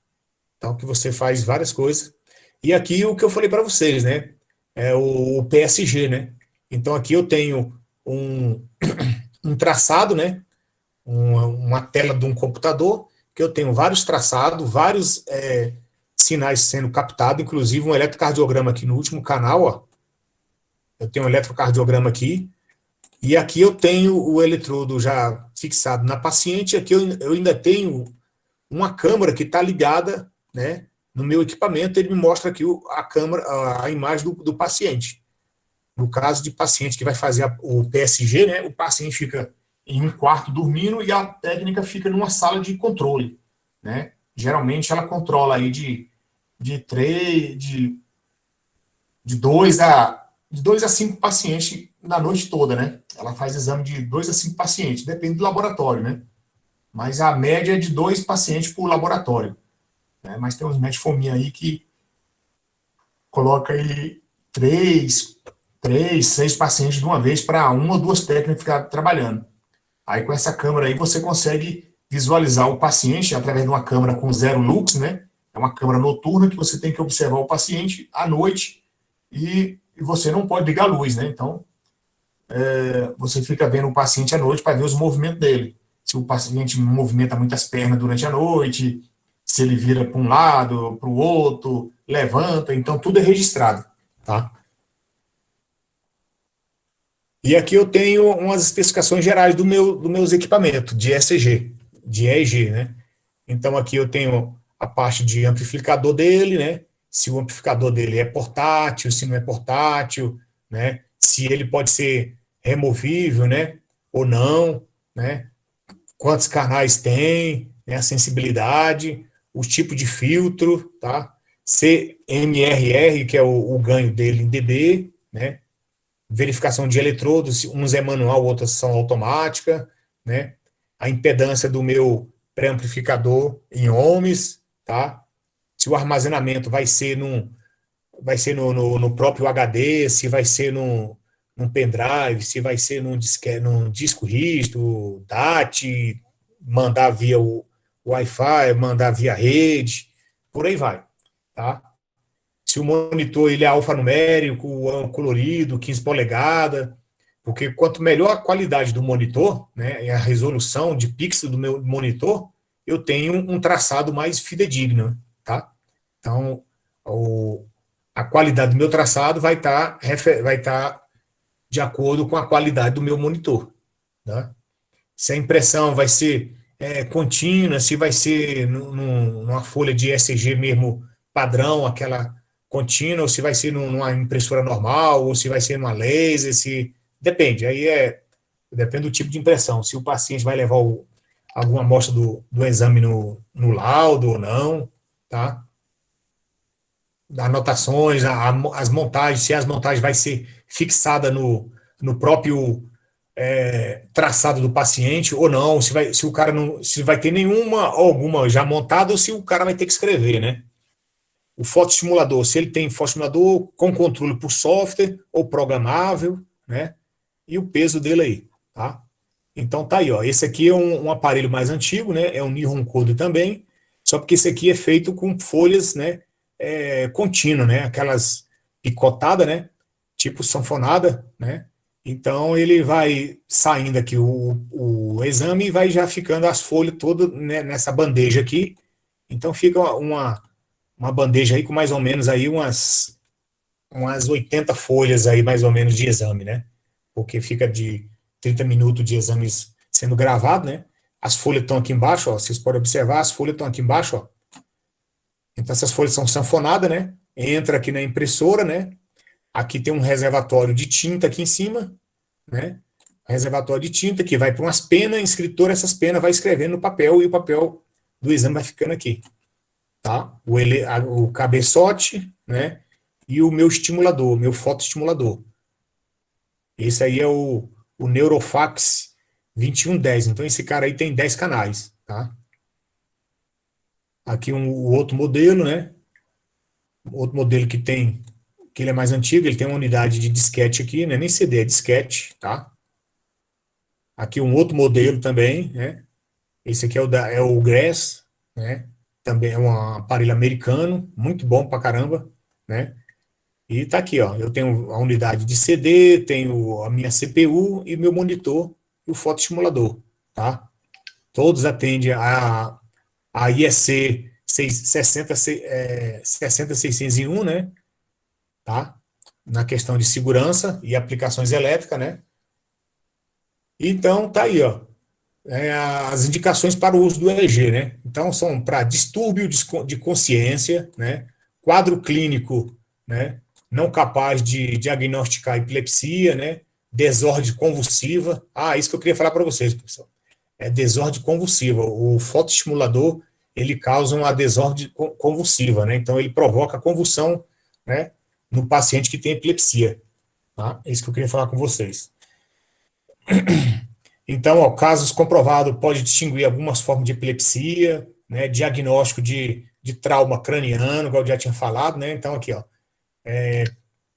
Então, que você faz várias coisas. E aqui o que eu falei para vocês, né? É o PSG, né? Então, aqui eu tenho um traçado, né? Uma tela de um computador, que eu tenho vários traçados, vários sinais sendo captados, inclusive um eletrocardiograma aqui no último canal, ó. Eu tenho um eletrocardiograma aqui, e aqui eu tenho o eletrodo já fixado na paciente, aqui eu ainda tenho uma câmera que está ligada, né, no meu equipamento, ele me mostra aqui a câmera, a imagem do paciente. No caso de paciente que vai fazer o PSG, né, o paciente fica em um quarto dormindo e a técnica fica numa sala de controle, né? Geralmente ela controla aí de 2 a 5 pacientes na noite toda, né? Ela faz exame de 2 a 5 pacientes, depende do laboratório, né? Mas a média é de 2 pacientes por laboratório, né? Mas tem uns metformin aí que coloca aí 6 pacientes de uma vez para uma ou duas técnicas ficar trabalhando. Aí com essa câmera aí você consegue visualizar o paciente através de uma câmera com zero lux, né? É uma câmera noturna que você tem que observar o paciente à noite e você não pode ligar a luz, né? Então, você fica vendo o paciente à noite para ver os movimentos dele. Se o paciente movimenta muitas pernas durante a noite, se ele vira para um lado, para o outro, levanta, então tudo é registrado, tá? E aqui eu tenho umas especificações gerais dos meus equipamentos de ECG, de EEG, né? Então aqui eu tenho a parte de amplificador dele, né? Se o amplificador dele é portátil, se não é portátil, né? Se ele pode ser removível, né? Ou não, né? Quantos canais tem, né? A sensibilidade, o tipo de filtro, tá? CMRR, que é o ganho dele em dB, né? Verificação de eletrodos, uns é manual, outras são automática, né? A impedância do meu pré-amplificador em ohms, tá? Se o armazenamento vai ser no próprio HD, se vai ser num pendrive, se vai ser num disco rígido, DAT, mandar via o Wi-Fi, mandar via rede, por aí vai, tá? Se o monitor ele é alfanumérico, colorido, 15 polegadas, porque quanto melhor a qualidade do monitor, né, e a resolução de pixel do meu monitor, eu tenho um traçado mais fidedigno, tá? Então, a qualidade do meu traçado vai tá de acordo com a qualidade do meu monitor, tá? Se a impressão vai ser contínua, se vai ser numa folha de ECG mesmo padrão, aquela contínua, ou se vai ser numa impressora normal, ou se vai ser numa laser, se depende. Depende do tipo de impressão. Se o paciente vai levar alguma amostra do exame no laudo ou não, tá? Anotações, as montagens, se as montagens vai ser fixada no próprio traçado do paciente ou não, se o cara não, se vai ter nenhuma ou alguma já montada ou se o cara vai ter que escrever, né? O fotoestimulador, se ele tem fotoestimulador com controle por software ou programável, né? E o peso dele aí, tá? Então tá aí, ó. Esse aqui é um aparelho mais antigo, né? É um Nihon Kodo também, só porque esse aqui é feito com folhas, né? Contínuo, né? Aquelas picotadas, né? Tipo sanfonada, né? Então ele vai saindo aqui o exame e vai já ficando as folhas todas, né, nessa bandeja aqui. Então fica uma bandeja aí com mais ou menos aí umas 80 folhas aí mais ou menos de exame, né? Porque fica de 30 minutos de exames sendo gravado, né? As folhas estão aqui embaixo, ó, vocês podem observar, as folhas estão aqui embaixo, ó. Então essas folhas são sanfonadas, né? Entra aqui na impressora, né? Aqui tem um reservatório de tinta aqui em cima, né? Reservatório de tinta que vai para umas penas, escritor, essas penas vai escrevendo no papel e o papel do exame vai ficando aqui, tá? O cabeçote, né? E o meu estimulador, meu fotoestimulador. Esse aí é o Neurofax 2110. Então, esse cara aí tem 10 canais, tá? Aqui o outro modelo, né? Outro modelo que ele é mais antigo, ele tem uma unidade de disquete aqui, né? Nem CD, é disquete, tá? Aqui um outro modelo também, né? Esse aqui é o Grass, né? Também é um aparelho americano, muito bom pra caramba, né? E tá aqui, ó. Eu tenho a unidade de CD, tenho a minha CPU e meu monitor e o fotoestimulador, tá? Todos atendem a IEC 60601, né? Tá? Na questão de segurança e aplicações elétricas, né? Então, tá aí, ó. As indicações para o uso do EEG, né? Então, são para distúrbio de consciência, né? Quadro clínico, né? Não capaz de diagnosticar epilepsia, né? Desordem convulsiva. Ah, isso que eu queria falar para vocês, professor. É desordem convulsiva. O fotoestimulador, ele causa uma desordem convulsiva, né? Então, ele provoca convulsão, né? No paciente que tem epilepsia, tá? É isso que eu queria falar com vocês. Então, ó, casos comprovados pode distinguir algumas formas de epilepsia, né, diagnóstico de trauma craniano, igual eu já tinha falado, né? Então, aqui, ó,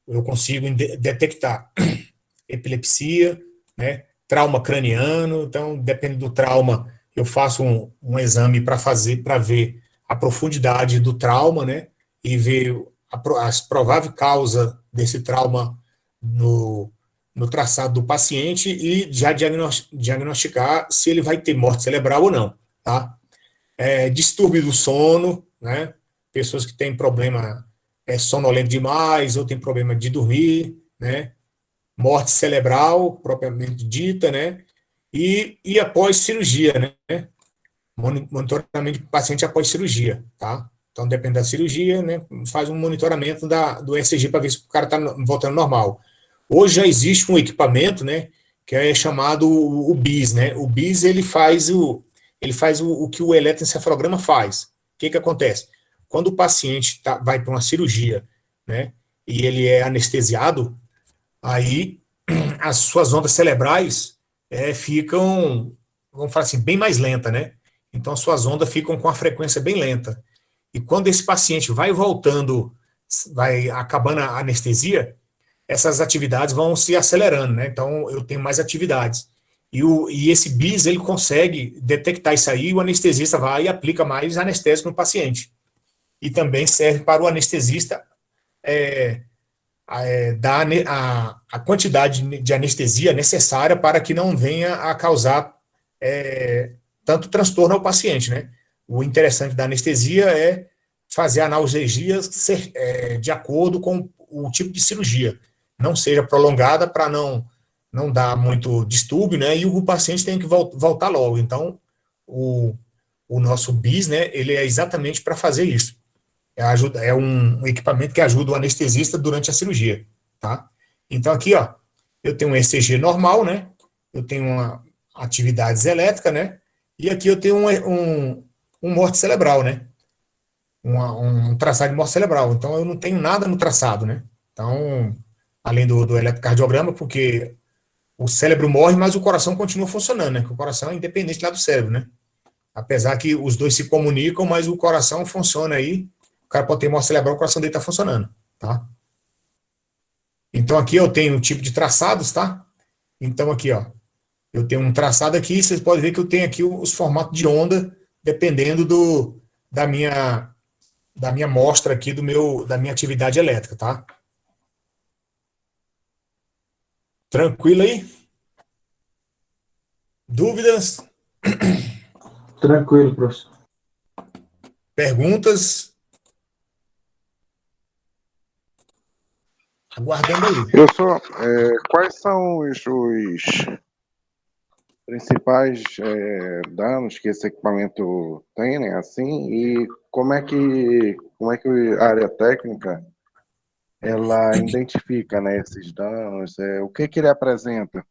eu consigo detectar epilepsia, né, trauma craniano. Então, depende do trauma, eu faço um exame para ver a profundidade do trauma, né, e ver as prováveis causas desse trauma no, no traçado do paciente e já diagnosticar se ele vai ter morte cerebral ou não, tá? Distúrbio do sono, né? Pessoas que têm problema sonolento demais ou têm problema de dormir, né? Morte cerebral, propriamente dita, né? E após cirurgia, né? Monitoramento do paciente após cirurgia, tá? Então, depende da cirurgia, né? Faz um monitoramento do ECG para ver se o cara está voltando normal. Hoje já existe um equipamento, né? Que é chamado o BIS, né? O BIS ele faz o que o eletroencefalograma faz. O que que acontece? Quando o paciente vai para uma cirurgia, né? E ele é anestesiado, aí as suas ondas cerebrais ficam, vamos falar assim, bem mais lenta, né? Então, as suas ondas ficam com a frequência bem lenta. E quando esse paciente vai voltando, vai acabando a anestesia, essas atividades vão se acelerando, né? Então, eu tenho mais atividades. E esse BIS, ele consegue detectar isso aí, e o anestesista vai e aplica mais anestésico no paciente. E também serve para o anestesista dar a quantidade de anestesia necessária para que não venha a causar tanto transtorno ao paciente, né? O interessante da anestesia é fazer a analgesia de acordo com o tipo de cirurgia, não seja prolongada para não dar muito distúrbio, né? E o paciente tem que voltar logo. Então, o nosso BIS, né? Ele é exatamente para fazer isso. É um equipamento que ajuda o anestesista durante a cirurgia, tá? Então aqui, ó, eu tenho um ECG normal, né? Eu tenho atividades elétricas, né? E aqui eu tenho um morte cerebral, né? Um traçado de morte cerebral. Então eu não tenho nada no traçado, né? Então, além do eletrocardiograma, porque o cérebro morre, mas o coração continua funcionando, né? Porque o coração é independente lá do cérebro, né? Apesar que os dois se comunicam, mas o coração funciona aí. O cara pode ter morte cerebral, o coração dele está funcionando, tá? Então aqui eu tenho um tipo de traçados, tá? Então aqui, ó, Eu tenho um traçado aqui, vocês podem ver que eu tenho aqui os formatos de onda, dependendo da minha, da minha amostra aqui, da minha atividade elétrica, tá? Tranquilo aí? Dúvidas? Tranquilo, professor. Perguntas? Aguardando aí. Professor, quais são os principais danos que esse equipamento tem, né? Assim, e como é que a área técnica ela identifica, né, esses danos? O que que ele apresenta?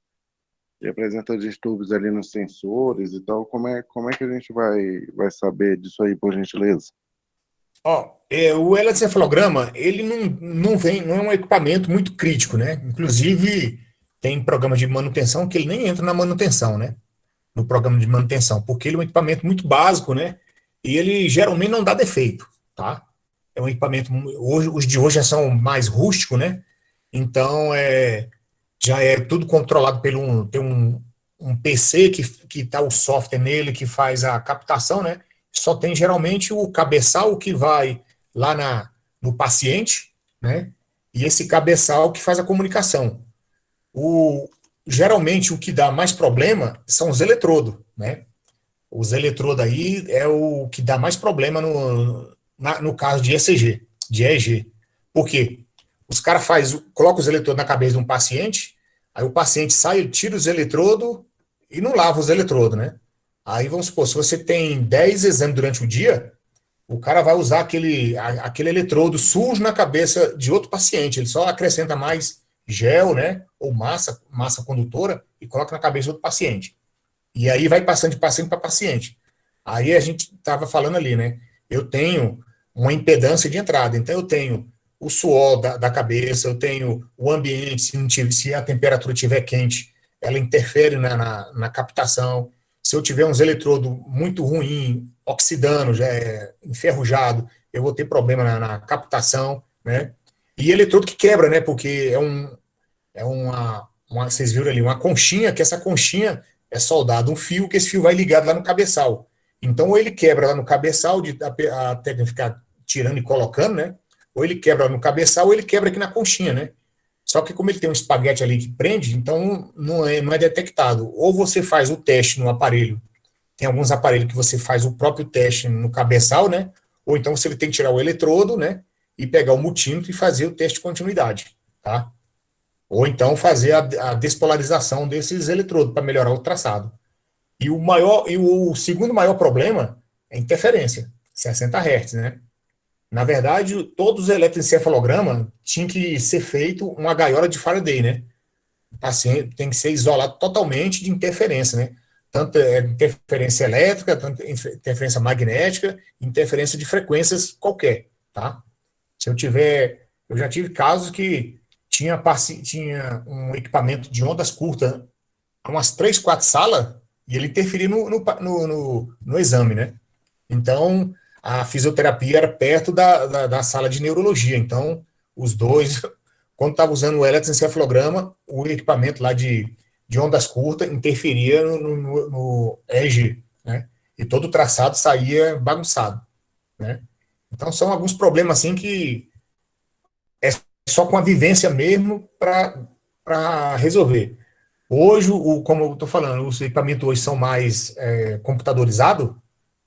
Ele apresenta distúrbios ali nos sensores e tal. Como é que a gente vai saber disso aí, por gentileza? Ó, o eletrocefalograma, ele não é um equipamento muito crítico, né? Inclusive, tem programas de manutenção que ele nem entra na manutenção, né? No programa de manutenção, porque ele é um equipamento muito básico, né? E ele geralmente não dá defeito, tá? É um equipamento, hoje, os de hoje já são mais rústicos, né? Então, já é tudo controlado tem um PC que tá o software nele que faz a captação, né? Só tem geralmente o cabeçal que vai lá no paciente, né? E esse cabeçal que faz a comunicação. O, geralmente o que dá mais problema são os eletrodos, né? Os eletrodos aí é o que dá mais problema no caso de ECG, de EEG. Por quê? Os caras colocam os eletrodos na cabeça de um paciente, aí o paciente sai, tira os eletrodos e não lava os eletrodos, né? Aí vamos supor, se você tem 10 exames durante o dia, o cara vai usar aquele eletrodo sujo na cabeça de outro paciente. Ele só acrescenta mais gel, né? Ou massa condutora e coloca na cabeça do outro paciente. E aí vai passando de paciente para paciente. Aí a gente estava falando ali, né? Eu tenho uma impedância de entrada, então eu tenho o suor da cabeça, eu tenho o ambiente, se a temperatura estiver quente, ela interfere na captação. Se eu tiver uns eletrodos muito ruim, oxidando, já enferrujado, eu vou ter problema na captação, né? E eletrodo que quebra, né? Porque vocês viram ali, uma conchinha, que essa conchinha é soldado um fio, que esse fio vai ligado lá no cabeçal. Então, ou ele quebra lá no cabeçal, a técnica ficar tirando e colocando, né? Ou ele quebra no cabeçal, ou ele quebra aqui na conchinha, né? Só que como ele tem um espaguete ali que prende, então não é detectado. Ou você faz o teste no aparelho, tem alguns aparelhos que você faz o próprio teste no cabeçal, né? Ou então você tem que tirar o eletrodo, né? E pegar o multímetro e fazer o teste de continuidade, tá? Ou então fazer a despolarização desses eletrodos para melhorar o traçado. E o segundo maior problema é a interferência, 60 Hz, né? Na verdade, todos os eletroencefalogramas tinham que ser feito uma gaiola de Faraday, né? O paciente tem que ser isolado totalmente de interferência, né? Tanto interferência elétrica, tanto interferência magnética, interferência de frequências qualquer, tá? Se eu tiver, eu já tive casos que tinha um equipamento de ondas curtas, umas 3, 4 salas, e ele interferia no exame, né? Então, a fisioterapia era perto da sala de neurologia. Então, os dois, quando estava usando o eletroencefalograma, o equipamento lá de ondas curtas interferia no EEG, né? E todo o traçado saía bagunçado, né? Então, são alguns problemas assim que é só com a vivência mesmo para resolver. Hoje, como eu estou falando, os equipamentos hoje são mais computadorizados,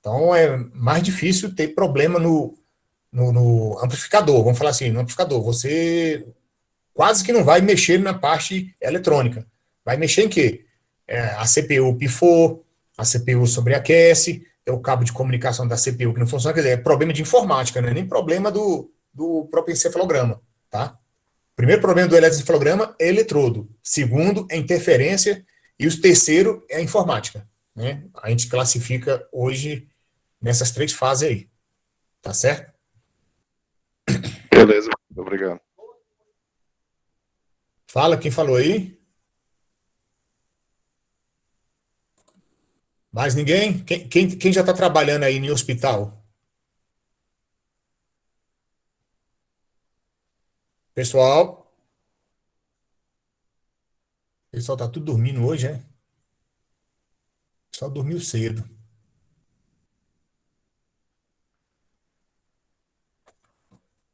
então é mais difícil ter problema no amplificador. Vamos falar assim, no amplificador. Você quase que não vai mexer na parte eletrônica. Vai mexer em quê? A CPU pifou, a CPU sobreaquece, é o cabo de comunicação da CPU que não funciona. Quer dizer, é problema de informática, não é nem problema do próprio encefalograma, tá? Primeiro problema do eletroencefalograma é eletrodo. Segundo é interferência. E o terceiro é a informática, né? A gente classifica hoje nessas 3 fases aí. Tá certo? Beleza, obrigado. Fala quem falou aí. Mais ninguém? Quem já está trabalhando aí em hospital? Pessoal, o pessoal tá tudo dormindo hoje, né? Só dormiu cedo.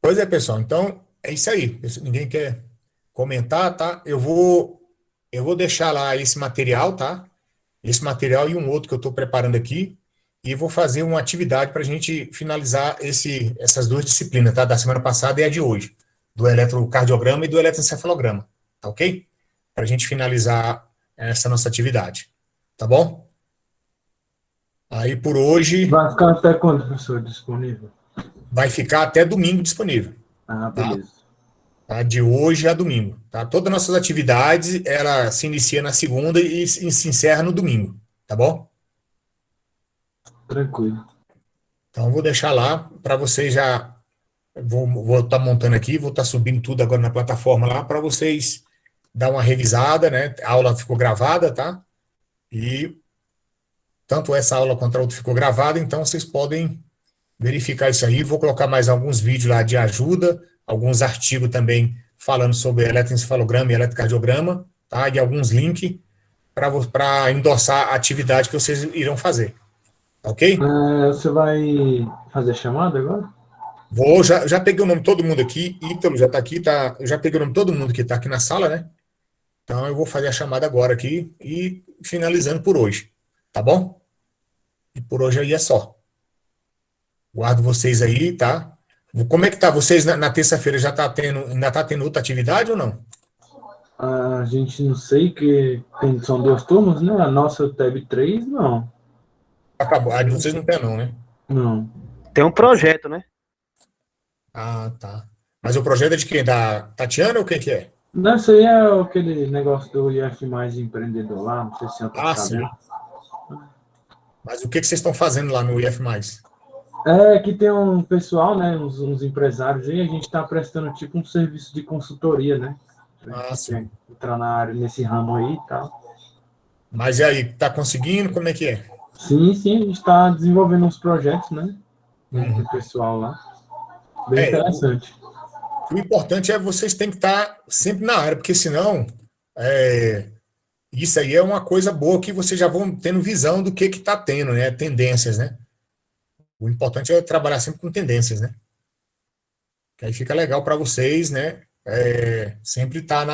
Pois é, pessoal. Então, é isso aí. Se ninguém quer comentar, tá? Eu vou deixar lá esse material, tá? Esse material e um outro que eu estou preparando aqui. E vou fazer uma atividade para a gente finalizar essas duas disciplinas, tá? Da semana passada e a de hoje. Do eletrocardiograma e do eletroencefalograma. Tá ok? Para a gente finalizar essa nossa atividade. Tá bom? Aí por hoje Vai ficar até quando, professor, disponível? vai ficar até domingo disponível. Ah, Tá? beleza. Tá? De hoje a domingo. Tá? Todas as nossas atividades, ela se inicia na segunda e se encerra no domingo. Tá bom? Tranquilo. Então, eu vou deixar lá para vocês já. Vou estar montando aqui, vou estar subindo tudo agora na plataforma lá para vocês dar uma revisada, né? A aula ficou gravada, tá? E tanto essa aula quanto a outra ficou gravada, então vocês podem verificar isso aí. Vou colocar mais alguns vídeos lá de ajuda, alguns artigos também falando sobre eletroencefalograma e eletrocardiograma, tá? E alguns links para endossar a atividade que vocês irão fazer. Ok? Você vai fazer chamada agora? Já peguei o nome de todo mundo aqui, Ítalo já está aqui, tá? Eu já peguei o nome de todo mundo que está aqui na sala, né? Então eu vou fazer a chamada agora aqui e finalizando por hoje, tá bom? E por hoje aí é só. Guardo vocês aí, tá? Como é que tá? Vocês na terça-feira ainda tá tendo outra atividade ou não? A gente não sei que são duas turmas, né? A nossa TEB 3, não. Acabou. Ah, de vocês não tem não, né? Não. Tem um projeto, né? Ah, tá. Mas o projeto é de quem? Da Tatiana ou quem que é? Não, isso aí é aquele negócio do IF mais empreendedor lá, não sei se você tá Sim. sabendo. Mas o que vocês estão fazendo lá no IF+. É que tem um pessoal, né, uns empresários aí, a gente está prestando tipo um serviço de consultoria, né? Sim. Entrar na área, nesse ramo aí e tal. Mas e aí, tá conseguindo? Como é que é? Sim, a gente está desenvolvendo uns projetos, né? Com o pessoal lá. Bem interessante. O importante é vocês têm que estar sempre na área, porque senão isso aí é uma coisa boa que vocês já vão tendo visão do que está tendo, né? Tendências, né? O importante é trabalhar sempre com tendências, né? Que aí fica legal para vocês, né? Sempre estar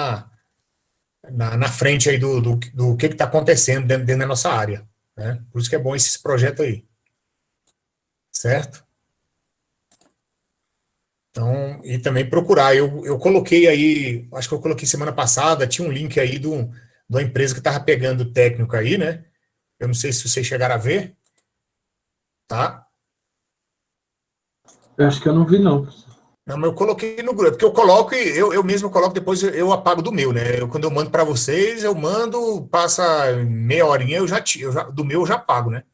na frente aí do que está acontecendo dentro da nossa área, né? Por isso que é bom esses projetos aí. Certo? Então, e também procurar. Eu coloquei aí, acho que eu coloquei semana passada, tinha um link aí de uma empresa que estava pegando técnico aí, né? Eu não sei se vocês chegaram a ver, tá? Eu acho que eu não vi, não. Não, mas eu coloquei no grupo, porque eu coloco e eu mesmo coloco, depois eu apago do meu, né? Quando eu mando para vocês, eu mando, passa meia horinha, do meu eu já pago, né?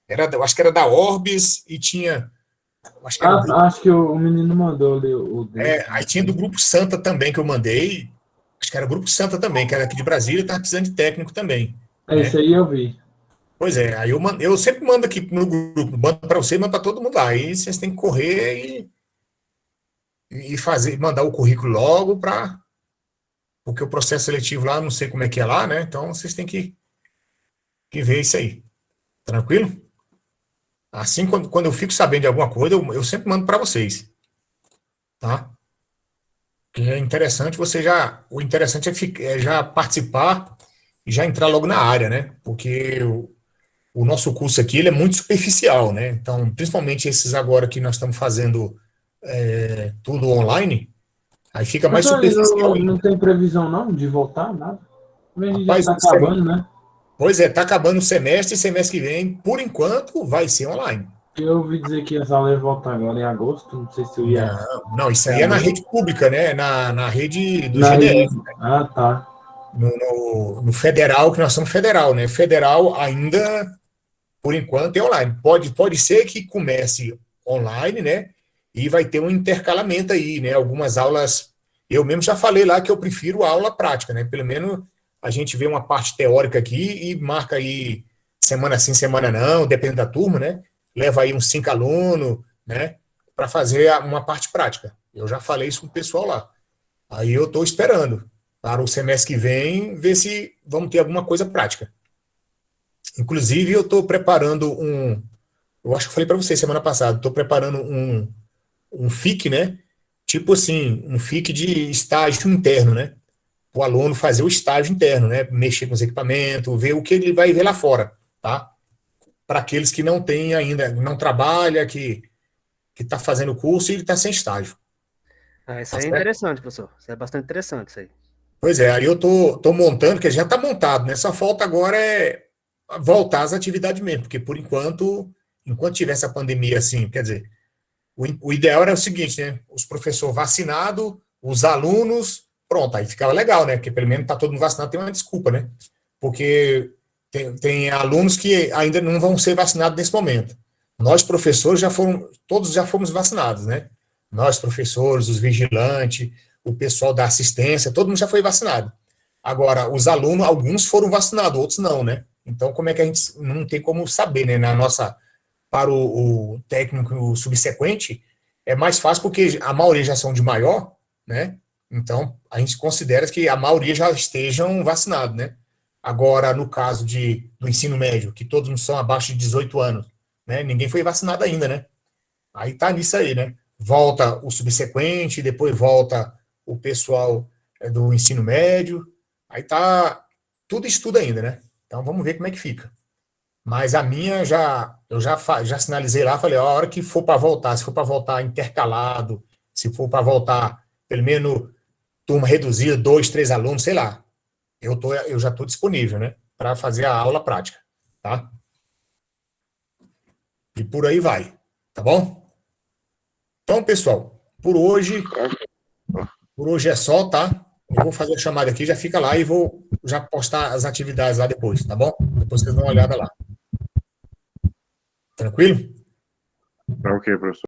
Eu acho que era da Orbis e tinha. Acho que o menino mandou ali o dele. Aí tinha do Grupo Santa também que eu mandei. Acho que era o Grupo Santa também, que era aqui de Brasília, estava precisando de técnico também. Esse aí eu vi. Pois é, aí eu sempre mando aqui no grupo, mando para você, mando para todo mundo lá. Aí vocês têm que correr e fazer, mandar o currículo logo porque o processo seletivo lá, não sei como é que é lá, né? Então vocês têm que ver isso aí. Tranquilo? Assim, quando eu fico sabendo de alguma coisa, eu sempre mando para vocês. Tá? Que é interessante o interessante é já participar e já entrar logo na área, né? Porque o nosso curso aqui ele é muito superficial, né? Então, principalmente esses agora que nós estamos fazendo tudo online, aí fica mais superficial. Não tem previsão, não, de voltar, nada? A gente já Rapaz, está acabando, né? Pois é, está acabando o semestre e semestre que vem, por enquanto, vai ser online. Eu ouvi dizer que as aulas voltam agora em agosto, não sei se eu ia... Não, isso aí é na rede pública, né? Na rede do GDF. Rede... Ah, tá. No federal, que nós somos federal, né? Federal ainda, por enquanto, é online. Pode ser que comece online, né? E vai ter um intercalamento aí, né? Algumas aulas. Eu mesmo já falei lá que eu prefiro a aula prática, né? Pelo menos a gente vê uma parte teórica aqui e marca aí semana sim, semana não, dependendo da turma, né? Leva aí uns 5 alunos, né? Para fazer uma parte prática. Eu já falei isso com o pessoal lá. Aí eu estou esperando para o semestre que vem ver se vamos ter alguma coisa prática. Inclusive, eu estou preparando eu acho que eu falei para você semana passada, estou preparando um FIC, né? Tipo assim, um FIC de estágio interno, né? O aluno fazer o estágio interno, né? Mexer com os equipamentos, ver o que ele vai ver lá fora, tá? Para aqueles que não têm ainda, não trabalha, que está fazendo o curso e ele está sem estágio, Ah, isso tá aí é certo? interessante, professor. Isso é bastante interessante, isso aí. Pois é, aí eu tô montando, que já está montado, né? Só falta agora voltar às atividades mesmo, porque por enquanto tiver essa pandemia assim, quer dizer, o ideal era o seguinte, né? Os professores vacinados, os alunos, pronto, aí ficava legal, né? Porque pelo menos tá todo mundo vacinado, tem uma desculpa, né? Porque tem alunos que ainda não vão ser vacinados nesse momento. Nós, professores, todos já fomos vacinados, né? Nós, professores, os vigilantes, o pessoal da assistência, todo mundo já foi vacinado. Agora, os alunos, alguns foram vacinados, outros não, né? Então, como é que a gente não tem como saber, né? Para o técnico subsequente, é mais fácil porque a maioria já são de maior, né? Então, a gente considera que a maioria já estejam vacinados, né? Agora, no caso do ensino médio, que todos são abaixo de 18 anos, né? Ninguém foi vacinado ainda, né? Aí tá nisso aí, né? Volta o subsequente, depois volta o pessoal do ensino médio, aí tá tudo estudo ainda, né? Então vamos ver como é que fica. Mas a minha já sinalizei lá, falei, ó, a hora que for para voltar, se for para voltar intercalado, se for para voltar pelo menos turma reduzida, 2, 3 alunos, sei lá, eu já estou disponível, né, para fazer a aula prática, tá? E por aí vai, tá bom? Então, pessoal, por hoje é só, tá? Eu vou fazer a chamada aqui, já fica lá e vou já postar as atividades lá depois, tá bom? Depois vocês dão uma olhada lá. Tranquilo? Tá ok, professor.